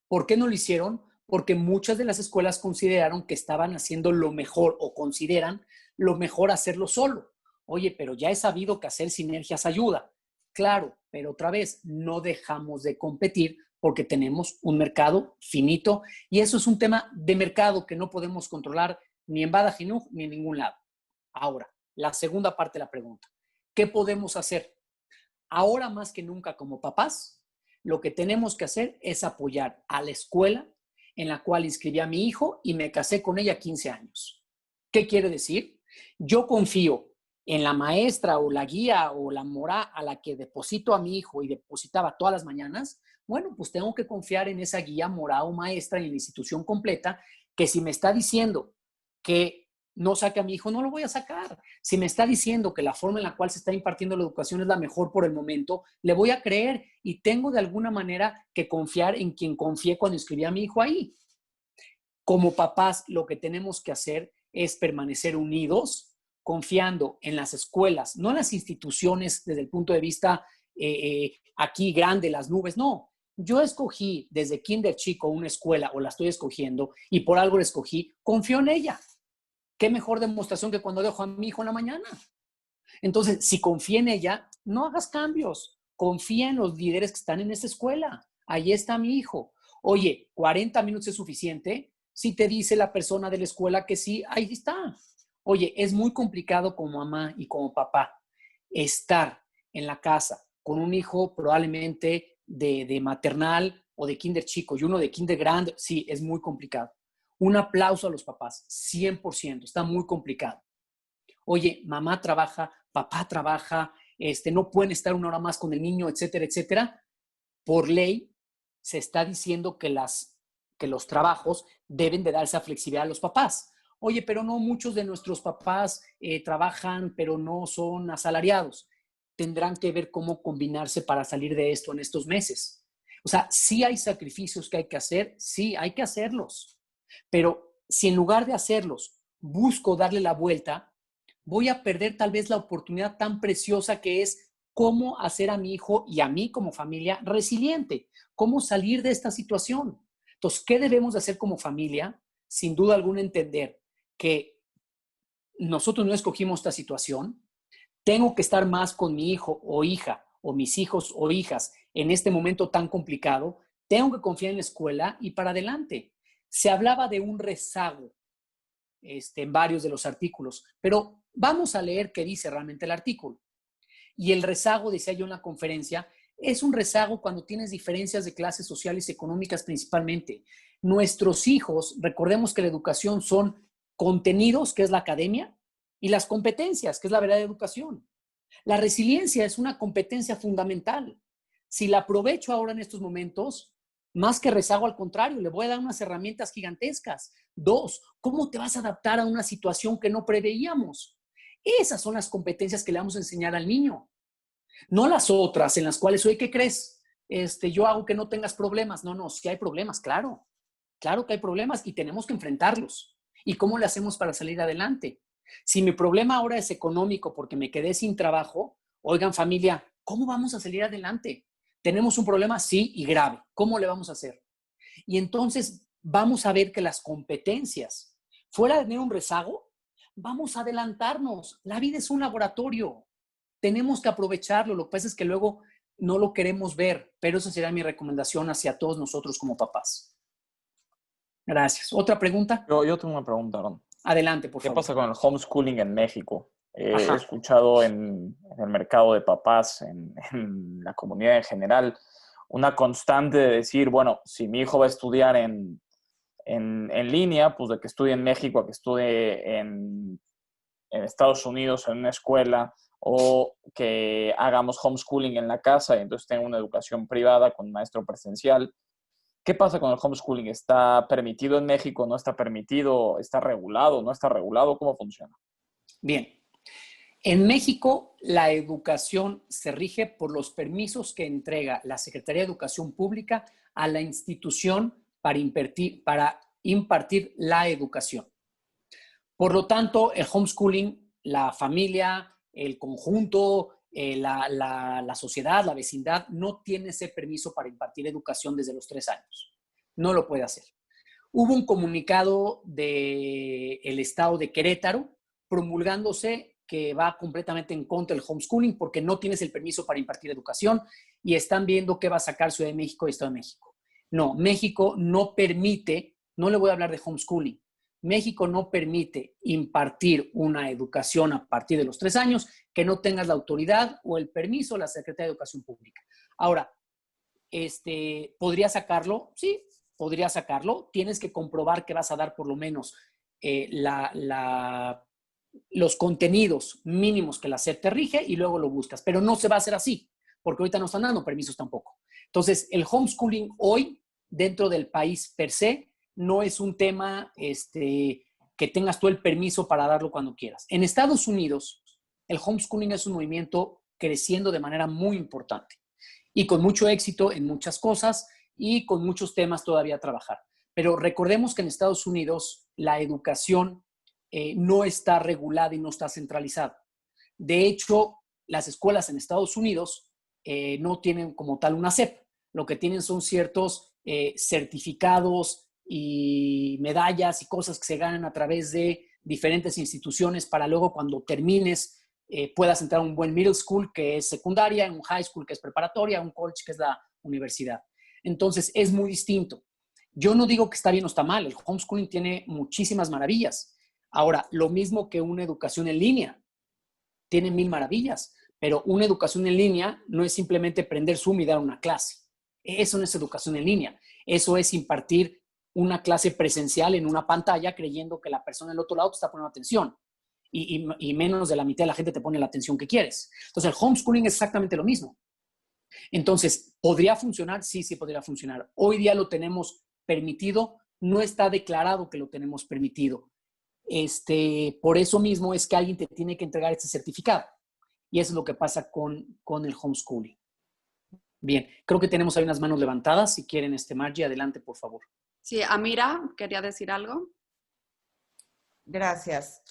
¿Por qué no lo hicieron? Porque muchas de las escuelas consideraron que estaban haciendo lo mejor o consideran lo mejor hacerlo solo. Oye, pero ya he sabido que hacer sinergias ayuda. Claro, pero otra vez, no dejamos de competir porque tenemos un mercado finito y eso es un tema de mercado que no podemos controlar ni en Bada Jinur ni en ningún lado. Ahora, la segunda parte de la pregunta. ¿Qué podemos hacer? Ahora más que nunca como papás, lo que tenemos que hacer es apoyar a la escuela en la cual inscribí a mi hijo y me casé con ella 15 años. ¿Qué quiere decir? Yo confío en la maestra o la guía o la mora a la que deposito a mi hijo y depositaba todas las mañanas. Bueno, pues tengo que confiar en esa guía, mora o maestra y en la institución completa, que si me está diciendo que no saque a mi hijo, no lo voy a sacar. Si me está diciendo que la forma en la cual se está impartiendo la educación es la mejor por el momento, le voy a creer y tengo de alguna manera que confiar en quien confié cuando inscribí a mi hijo ahí. Como papás, lo que tenemos que hacer es permanecer unidos, confiando en las escuelas, no en las instituciones desde el punto de vista aquí grande, las nubes, no. Yo escogí desde kinder chico una escuela o la estoy escogiendo y por algo la escogí, confío en ella. ¿Qué mejor demostración que cuando dejo a mi hijo en la mañana? Entonces, si confía en ella, no hagas cambios. Confía en los líderes que están en esa escuela. Ahí está mi hijo. Oye, 40 minutos es suficiente. Si te dice la persona de la escuela que sí, ahí está. Oye, es muy complicado como mamá y como papá estar en la casa con un hijo probablemente de maternal o de kinder chico y uno de kinder grande. Sí, es muy complicado. Un aplauso a los papás, 100%, está muy complicado. Oye, mamá trabaja, papá trabaja, no pueden estar una hora más con el niño, etcétera, etcétera. Por ley se está diciendo que los trabajos deben de dar esa flexibilidad a los papás. Oye, pero no muchos de nuestros papás trabajan, pero no son asalariados. Tendrán que ver cómo combinarse para salir de esto en estos meses. O sea, sí hay sacrificios que hay que hacer, sí, hay que hacerlos. Pero si en lugar de hacerlos busco darle la vuelta, voy a perder tal vez la oportunidad tan preciosa que es cómo hacer a mi hijo y a mí como familia resiliente, cómo salir de esta situación. Entonces, ¿qué debemos de hacer como familia? Sin duda alguna entender que nosotros no escogimos esta situación, tengo que estar más con mi hijo o hija o mis hijos o hijas en este momento tan complicado, tengo que confiar en la escuela y para adelante. Se hablaba de un rezago en varios de los artículos, pero vamos a leer qué dice realmente el artículo. Y el rezago, decía yo en la conferencia, es un rezago cuando tienes diferencias de clases sociales y económicas principalmente. Nuestros hijos, recordemos que la educación son contenidos, que es la academia, y las competencias, que es la verdadera educación. La resiliencia es una competencia fundamental. Si la aprovecho ahora en estos momentos, más que rezago, al contrario, le voy a dar unas herramientas gigantescas. 2, ¿cómo te vas a adaptar a una situación que no preveíamos? Esas son las competencias que le vamos a enseñar al niño. No las otras en las cuales, oye, ¿qué crees? Yo hago que no tengas problemas. No, sí hay problemas, claro. Claro que hay problemas y tenemos que enfrentarlos. ¿Y cómo le hacemos para salir adelante? Si mi problema ahora es económico porque me quedé sin trabajo, oigan familia, ¿cómo vamos a salir adelante? Tenemos un problema, sí, y grave. ¿Cómo le vamos a hacer? Y entonces vamos a ver que las competencias, fuera de tener un rezago, vamos a adelantarnos. La vida es un laboratorio. Tenemos que aprovecharlo. Lo que pasa es que luego no lo queremos ver, pero esa sería mi recomendación hacia todos nosotros como papás. Gracias. ¿Otra pregunta? Yo tengo una pregunta, Aaron. Adelante, por ¿Qué favor. pasa con el homeschooling en México? He Ajá. escuchado en el mercado de papás, en la comunidad en general, una constante de decir, bueno, si mi hijo va a estudiar en línea, pues de que estudie en México a que estudie en Estados Unidos en una escuela, o que hagamos homeschooling en la casa y entonces tenga una educación privada con maestro presencial. ¿Qué pasa con el homeschooling? ¿Está permitido en México? ¿No está permitido? ¿Está regulado? ¿No está regulado? ¿Cómo funciona? Bien. En México, la educación se rige por los permisos que entrega la Secretaría de Educación Pública a la institución para impartir la educación. Por lo tanto, el homeschooling, la familia, el conjunto, la sociedad, la vecindad, no tiene ese permiso para impartir educación desde los 3 años. No lo puede hacer. Hubo un comunicado del estado de Querétaro promulgándose que va completamente en contra del homeschooling porque no tienes el permiso para impartir educación y están viendo qué va a sacar Ciudad de México y Estado de México. No, México no permite, no le voy a hablar de homeschooling, México no permite impartir una educación a partir de los 3 años que no tengas la autoridad o el permiso de la Secretaría de Educación Pública. Ahora, ¿podría sacarlo? Sí, podría sacarlo. Tienes que comprobar que vas a dar por lo menos los contenidos mínimos que la SEP te rige y luego lo buscas. Pero no se va a hacer así, porque ahorita no están dando permisos tampoco. Entonces, el homeschooling hoy, dentro del país per se, no es un tema que tengas tú el permiso para darlo cuando quieras. En Estados Unidos, el homeschooling es un movimiento creciendo de manera muy importante y con mucho éxito en muchas cosas y con muchos temas todavía a trabajar. Pero recordemos que en Estados Unidos la educación no está regulada y no está centralizada. De hecho, las escuelas en Estados Unidos no tienen como tal una SEP. Lo que tienen son ciertos certificados y medallas y cosas que se ganan a través de diferentes instituciones para luego cuando termines puedas entrar a un buen middle school que es secundaria, un high school que es preparatoria, un college que es la universidad. Entonces es muy distinto. Yo no digo que está bien o está mal, el homeschooling tiene muchísimas maravillas. Ahora, lo mismo que una educación en línea, tiene 1000 maravillas, pero una educación en línea no es simplemente prender Zoom y dar una clase. Eso no es educación en línea, eso es impartir una clase presencial en una pantalla creyendo que la persona del otro lado te está poniendo atención y menos de la mitad de la gente te pone la atención que quieres. Entonces, el homeschooling es exactamente lo mismo. Entonces, ¿podría funcionar? Sí, sí podría funcionar. Hoy día lo tenemos permitido, no está declarado que lo tenemos permitido. Por eso mismo es que alguien te tiene que entregar este certificado. Y eso es lo que pasa con el homeschooling. Bien, creo que tenemos ahí unas manos levantadas. Si quieren, Margie, adelante, por favor. Sí, Amira, ¿quería decir algo? Gracias.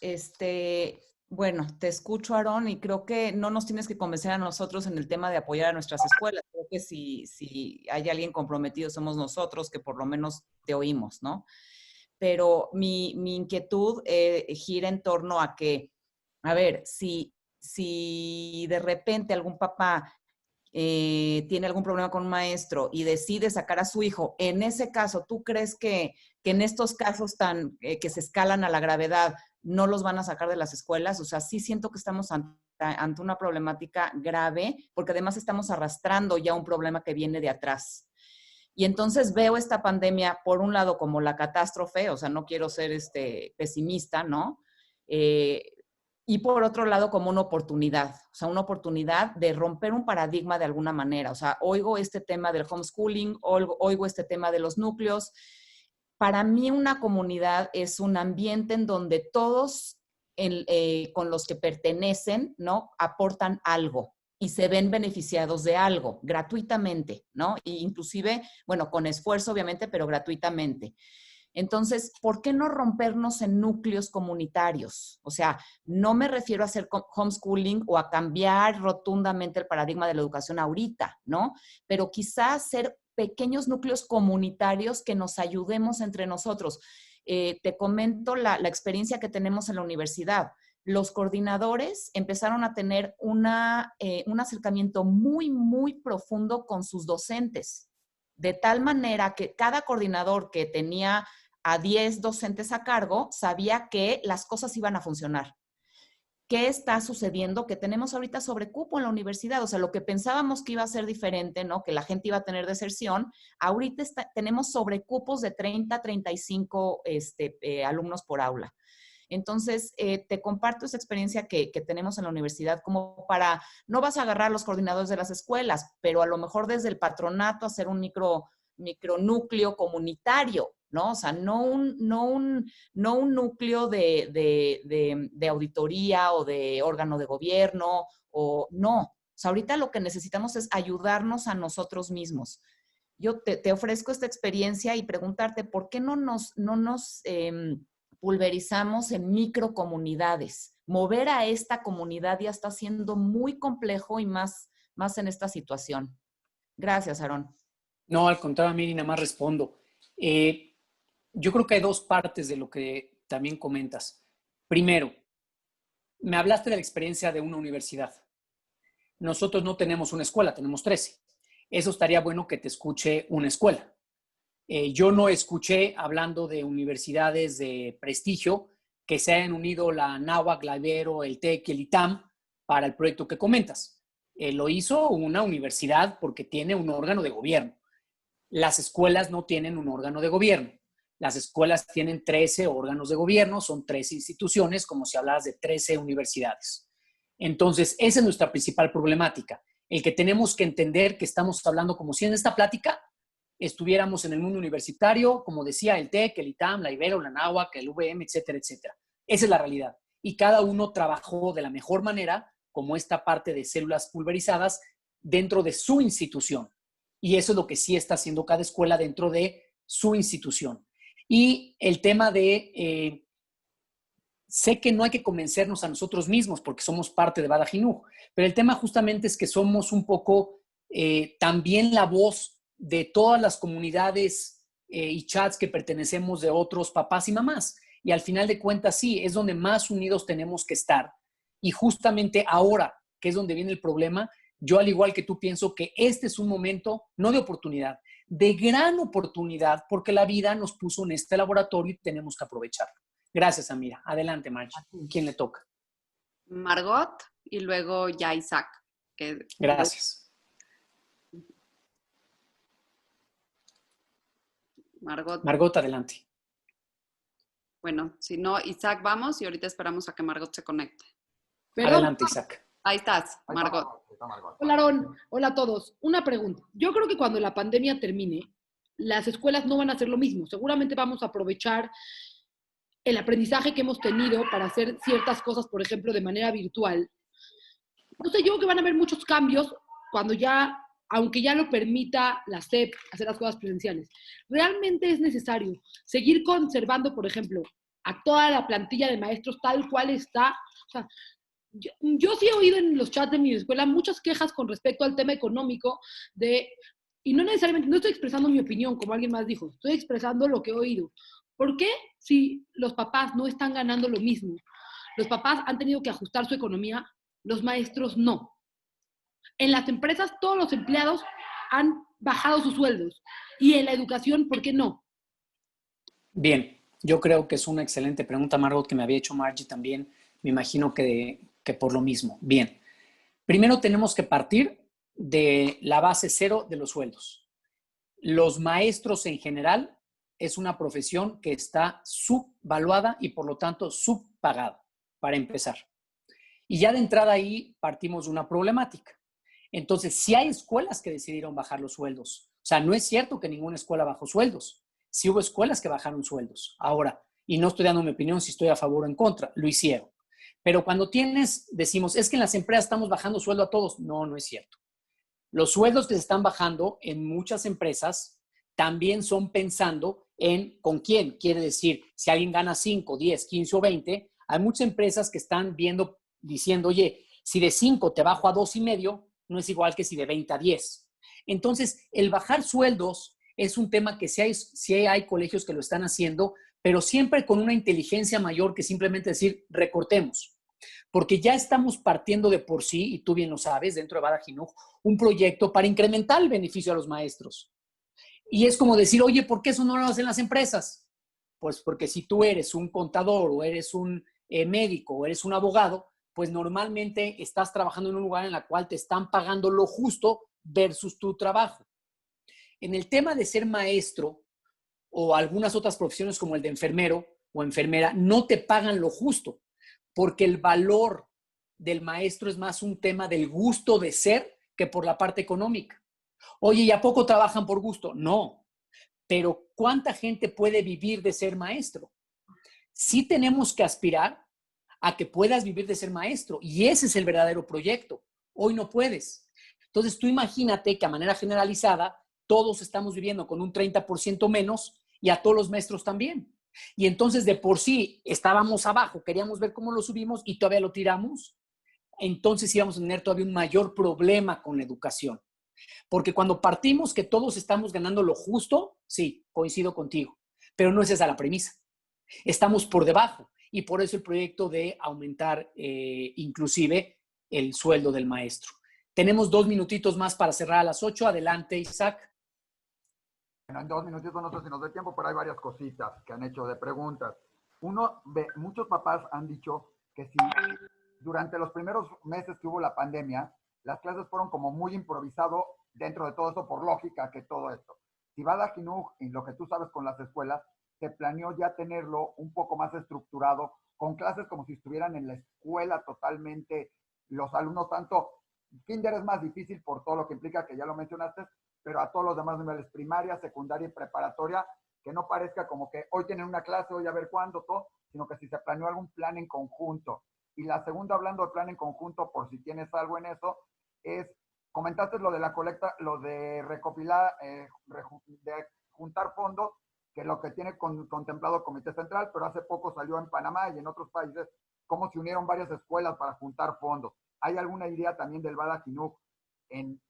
Bueno, te escucho, Aarón, y creo que no nos tienes que convencer a nosotros en el tema de apoyar a nuestras escuelas. Creo que si hay alguien comprometido somos nosotros, que por lo menos te oímos, ¿no? pero mi inquietud gira en torno a que, a ver, si de repente algún papá tiene algún problema con un maestro y decide sacar a su hijo, en ese caso, ¿tú crees que en estos casos tan que se escalan a la gravedad no los van a sacar de las escuelas? O sea, sí siento que estamos ante una problemática grave, porque además estamos arrastrando ya un problema que viene de atrás. Y entonces veo esta pandemia, por un lado, como la catástrofe, o sea, no quiero ser pesimista, ¿no? Y por otro lado, como una oportunidad, o sea, una oportunidad de romper un paradigma de alguna manera. O sea, oigo este tema del homeschooling, oigo este tema de los núcleos. Para mí una comunidad es un ambiente en donde todos con los que pertenecen, ¿no?, aportan algo y se ven beneficiados de algo gratuitamente, ¿no? E inclusive, bueno, con esfuerzo obviamente, pero gratuitamente. Entonces, ¿por qué no rompernos en núcleos comunitarios? O sea, no me refiero a hacer homeschooling o a cambiar rotundamente el paradigma de la educación ahorita, ¿no? Pero quizás hacer pequeños núcleos comunitarios que nos ayudemos entre nosotros. Te comento la experiencia que tenemos en la universidad. Los coordinadores empezaron a tener un acercamiento muy, muy profundo con sus docentes, de tal manera que cada coordinador que tenía a 10 docentes a cargo sabía que las cosas iban a funcionar. ¿Qué está sucediendo? Que tenemos ahorita sobrecupo en la universidad. O sea, lo que pensábamos que iba a ser diferente, ¿no?, que la gente iba a tener deserción, ahorita tenemos sobrecupos de 30, 35 alumnos por aula. Entonces, te comparto esa experiencia que tenemos en la universidad, como para, no vas a agarrar a los coordinadores de las escuelas, pero a lo mejor desde el patronato hacer un micronúcleo comunitario, ¿no? O sea, no un núcleo de auditoría o de órgano de gobierno, o no. O sea, ahorita lo que necesitamos es ayudarnos a nosotros mismos. Yo te ofrezco esta experiencia y preguntarte, ¿por qué no nos pulverizamos en microcomunidades? Mover a esta comunidad ya está siendo muy complejo y más en esta situación. Gracias, Aarón. No, al contrario, Miri, nada más respondo. Yo creo que hay dos partes de lo que también comentas. Primero, me hablaste de la experiencia de una universidad. Nosotros no tenemos una escuela, tenemos 13. Eso estaría bueno que te escuche una escuela. Yo no escuché, hablando de universidades de prestigio, que se hayan unido la Anáhuac, la Ibero, el TEC y el ITAM para el proyecto que comentas. Lo hizo una universidad porque tiene un órgano de gobierno. Las escuelas no tienen un órgano de gobierno. Las escuelas tienen 13 órganos de gobierno, son 13 instituciones, como si hablaras de 13 universidades. Entonces, esa es nuestra principal problemática. El que tenemos que entender que estamos hablando como si en esta plática estuviéramos en el mundo universitario, como decía, el TEC, el ITAM, la Ibero, la Anáhuac, el UVM, etcétera, etcétera. Esa es la realidad. Y cada uno trabajó de la mejor manera, como esta parte de células pulverizadas, dentro de su institución. Y eso es lo que sí está haciendo cada escuela dentro de su institución. Y el tema de, sé que no hay que convencernos a nosotros mismos porque somos parte de Bada Jinú, pero el tema justamente es que somos un poco también la voz de todas las comunidades y chats que pertenecemos de otros papás y mamás. Y al final de cuentas, sí, es donde más unidos tenemos que estar. Y justamente ahora, que es donde viene el problema, yo al igual que tú pienso que este es un momento, no de oportunidad, de gran oportunidad, porque la vida nos puso en este laboratorio y tenemos que aprovecharlo. Gracias, Amira. Adelante, Margie. ¿Quién le toca? Margot y luego ya Isaac. Gracias. Margot, adelante. Bueno, si no, Isaac, vamos y ahorita esperamos a que Margot se conecte. Perdón. Adelante, Isaac. Ahí estás, Margot. Hola, Aarón. Hola a todos. Una pregunta. Yo creo que cuando la pandemia termine, las escuelas no van a hacer lo mismo. Seguramente vamos a aprovechar el aprendizaje que hemos tenido para hacer ciertas cosas, por ejemplo, de manera virtual. No sé, yo creo que van a haber muchos cambios cuando ya, aunque ya lo permita la SEP hacer las cosas presenciales. Realmente es necesario seguir conservando, por ejemplo, a toda la plantilla de maestros tal cual está. O sea, yo sí he oído en los chats de mi escuela muchas quejas con respecto al tema económico y no necesariamente, no estoy expresando mi opinión, como alguien más dijo, estoy expresando lo que he oído. ¿Por qué si los papás no están ganando lo mismo? Los papás han tenido que ajustar su economía, los maestros no. En las empresas todos los empleados han bajado sus sueldos. Y en la educación, ¿por qué no? Bien, yo creo que es una excelente pregunta, Margot, que me había hecho Margie también. Me imagino que por lo mismo. Bien, primero tenemos que partir de la base cero de los sueldos. Los maestros en general es una profesión que está subvaluada y por lo tanto subpagada, para empezar. Y ya de entrada ahí partimos de una problemática. Entonces, sí hay escuelas que decidieron bajar los sueldos. O sea, no es cierto que ninguna escuela bajó sueldos. Sí hubo escuelas que bajaron sueldos. Ahora, y no estoy dando mi opinión si estoy a favor o en contra, lo hicieron. Pero cuando decimos, es que en las empresas estamos bajando sueldo a todos. No, no es cierto. Los sueldos que se están bajando en muchas empresas también son pensando en con quién. Quiere decir, si alguien gana 5, 10, 15 o 20, hay muchas empresas que están diciendo, oye, si de 5 te bajo a 2.5, no es igual que si de 20 a 10. Entonces, el bajar sueldos es un tema que sí hay colegios que lo están haciendo, pero siempre con una inteligencia mayor que simplemente decir, recortemos. Porque ya estamos partiendo de por sí, y tú bien lo sabes, dentro de Bada Jinoj, un proyecto para incrementar el beneficio a los maestros. Y es como decir, oye, ¿por qué eso no lo hacen las empresas? Pues porque si tú eres un contador o eres un médico o eres un abogado, pues normalmente estás trabajando en un lugar en el cual te están pagando lo justo versus tu trabajo. En el tema de ser maestro o algunas otras profesiones como el de enfermero o enfermera, no te pagan lo justo, porque el valor del maestro es más un tema del gusto de ser que por la parte económica. Oye, ¿y a poco trabajan por gusto? No, pero ¿cuánta gente puede vivir de ser maestro? Sí tenemos que aspirar a que puedas vivir de ser maestro, y ese es el verdadero proyecto. Hoy no puedes. Entonces tú imagínate que a manera generalizada todos estamos viviendo con un 30% menos y a todos los maestros también. Y entonces de por sí estábamos abajo, queríamos ver cómo lo subimos y todavía lo tiramos. Entonces íbamos a tener todavía un mayor problema con la educación. Porque cuando partimos que todos estamos ganando lo justo, sí, coincido contigo, pero no es esa la premisa. Estamos por debajo y por eso el proyecto de aumentar inclusive el sueldo del maestro. Tenemos 2 minutitos más para cerrar a las 8. Adelante, Isaac. Bueno, en 2 minutitos no sé si nos da tiempo, pero hay varias cositas que han hecho de preguntas. Muchos papás han dicho que si durante los primeros meses que hubo la pandemia, las clases fueron como muy improvisado dentro de todo eso, por lógica que todo esto. Si Bada Jinoj, y lo que tú sabes con las escuelas, se planeó ya tenerlo un poco más estructurado, con clases como si estuvieran en la escuela totalmente, los alumnos tanto, kinder es más difícil por todo lo que implica, que ya lo mencionaste, pero a todos los demás niveles, primaria, secundaria y preparatoria, que no parezca como que hoy tienen una clase, hoy a ver cuándo, todo, sino que si se planeó algún plan en conjunto. Y la segunda, hablando de plan en conjunto, por si tienes algo en eso, es, comentaste lo de la colecta, lo de recopilar, de juntar fondos, que lo que tiene contemplado el Comité Central, pero hace poco salió en Panamá y en otros países, cómo se unieron varias escuelas para juntar fondos. ¿Hay alguna idea también del Bada Jinoj en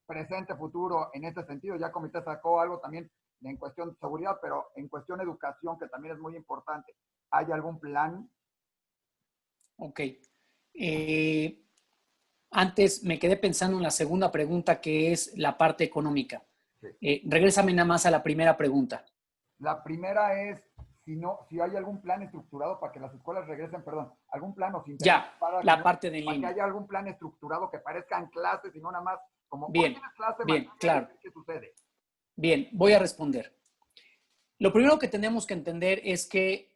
presente, futuro, en este sentido? Ya el comité sacó algo también en cuestión de seguridad, pero en cuestión de educación, que también es muy importante. ¿Hay algún plan? Ok. Antes me quedé pensando en la segunda pregunta, que es la parte económica. Sí. Regrésame nada más a la primera pregunta. La primera es si hay algún plan estructurado para que las escuelas regresen, algún plan o sin ya, la parte de para línea. que haya algún plan estructurado que parezcan clases y no nada más como bien, clase, bien, claro. ¿Qué sucede? Bien, voy a responder. Lo primero que tenemos que entender es que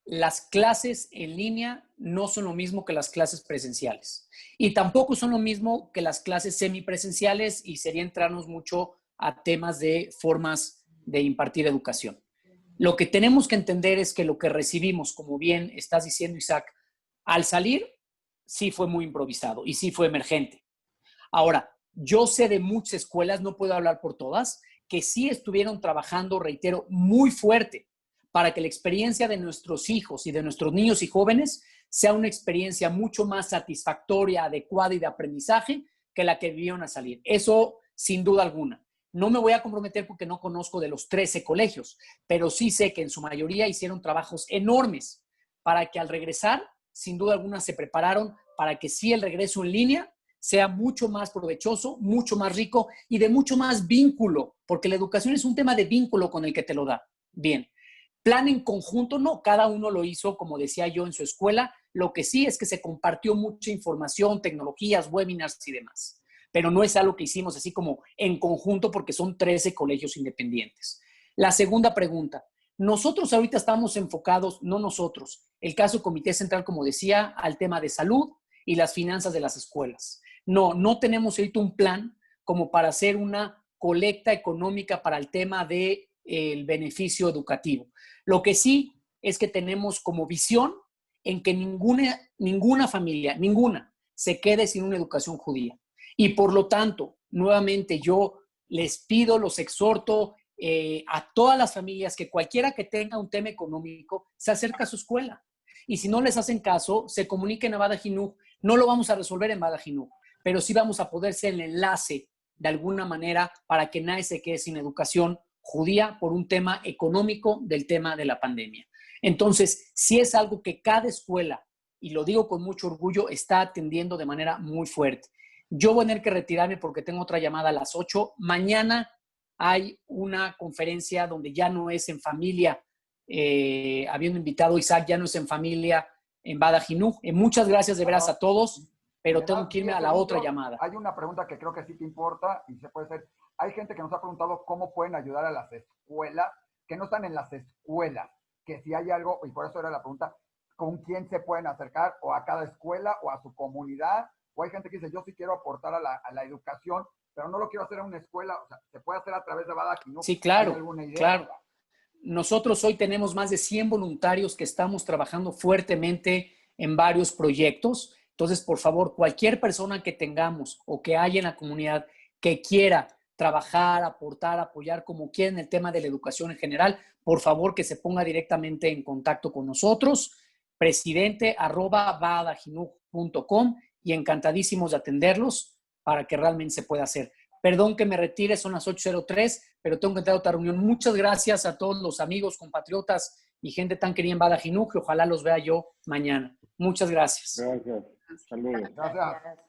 las clases en línea no son lo mismo que las clases presenciales y tampoco son lo mismo que las clases semipresenciales, y sería entrarnos mucho a temas de formas de impartir educación. Lo que tenemos que entender es que lo que recibimos, como bien estás diciendo, Isaac, al salir sí fue muy improvisado y sí fue emergente. Ahora, yo sé de muchas escuelas, no puedo hablar por todas, que sí estuvieron trabajando, reitero, muy fuerte para que la experiencia de nuestros hijos y de nuestros niños y jóvenes sea una experiencia mucho más satisfactoria, adecuada y de aprendizaje que la que vivieron a salir. Eso sin duda alguna. No me voy a comprometer porque no conozco de los 13 colegios, pero sí sé que en su mayoría hicieron trabajos enormes para que al regresar, sin duda alguna, se prepararon para que sí el regreso en línea sea mucho más provechoso, mucho más rico y de mucho más vínculo, porque la educación es un tema de vínculo con el que te lo da. Bien, plan en conjunto, no, cada uno lo hizo, como decía yo, en su escuela. Lo que sí es que se compartió mucha información, tecnologías, webinars y demás. Pero no es algo que hicimos así como en conjunto porque son 13 colegios independientes. La segunda pregunta. Nosotros ahorita estamos enfocados, no nosotros, el caso Comité Central, como decía, al tema de salud y las finanzas de las escuelas. No tenemos ahorita un plan como para hacer una colecta económica para el tema del beneficio educativo. Lo que sí es que tenemos como visión en que ninguna familia, ninguna, se quede sin una educación judía. Y por lo tanto, nuevamente yo les pido, los exhorto a todas las familias que cualquiera que tenga un tema económico se acerque a su escuela. Y si no les hacen caso, se comuniquen a Bada Jinuj. No lo vamos a resolver en Bada Jinuj, pero sí vamos a poder ser el enlace de alguna manera para que nadie se quede sin educación judía por un tema económico del tema de la pandemia. Entonces, sí es algo que cada escuela, y lo digo con mucho orgullo, está atendiendo de manera muy fuerte. Yo voy a tener que retirarme porque tengo otra llamada a las 8. Mañana hay una conferencia donde ya no es en familia, habiendo invitado a Isaac, ya no es en familia en Bada Jinuj. Muchas gracias de veras a todos, pero tengo que irme a la otra llamada. Hay una pregunta que creo que sí te importa y se puede hacer. Hay gente que nos ha preguntado cómo pueden ayudar a las escuelas, que no están en las escuelas, que si hay algo, y por eso era la pregunta, ¿con quién se pueden acercar? O a cada escuela, o a su comunidad, o hay gente que dice, yo sí quiero aportar a la educación, pero no lo quiero hacer en una escuela, o sea, ¿se puede hacer a través de Bada Jinuj? Sí, claro, ¿Hay alguna idea? claro. Nosotros hoy tenemos más de 100 voluntarios que estamos trabajando fuertemente en varios proyectos. Entonces, por favor, cualquier persona que tengamos o que haya en la comunidad que quiera trabajar, aportar, apoyar, como quiera en el tema de la educación en general, por favor que se ponga directamente en contacto con nosotros, presidente@badajinuj.com, y encantadísimos de atenderlos para que realmente se pueda hacer. Perdón que me retire, son las 8:03, pero tengo que entrar a otra reunión. Muchas gracias a todos los amigos, compatriotas y gente tan querida en Bada Jinuj, que ojalá los vea yo mañana. Muchas gracias. Gracias. Saludos. Gracias.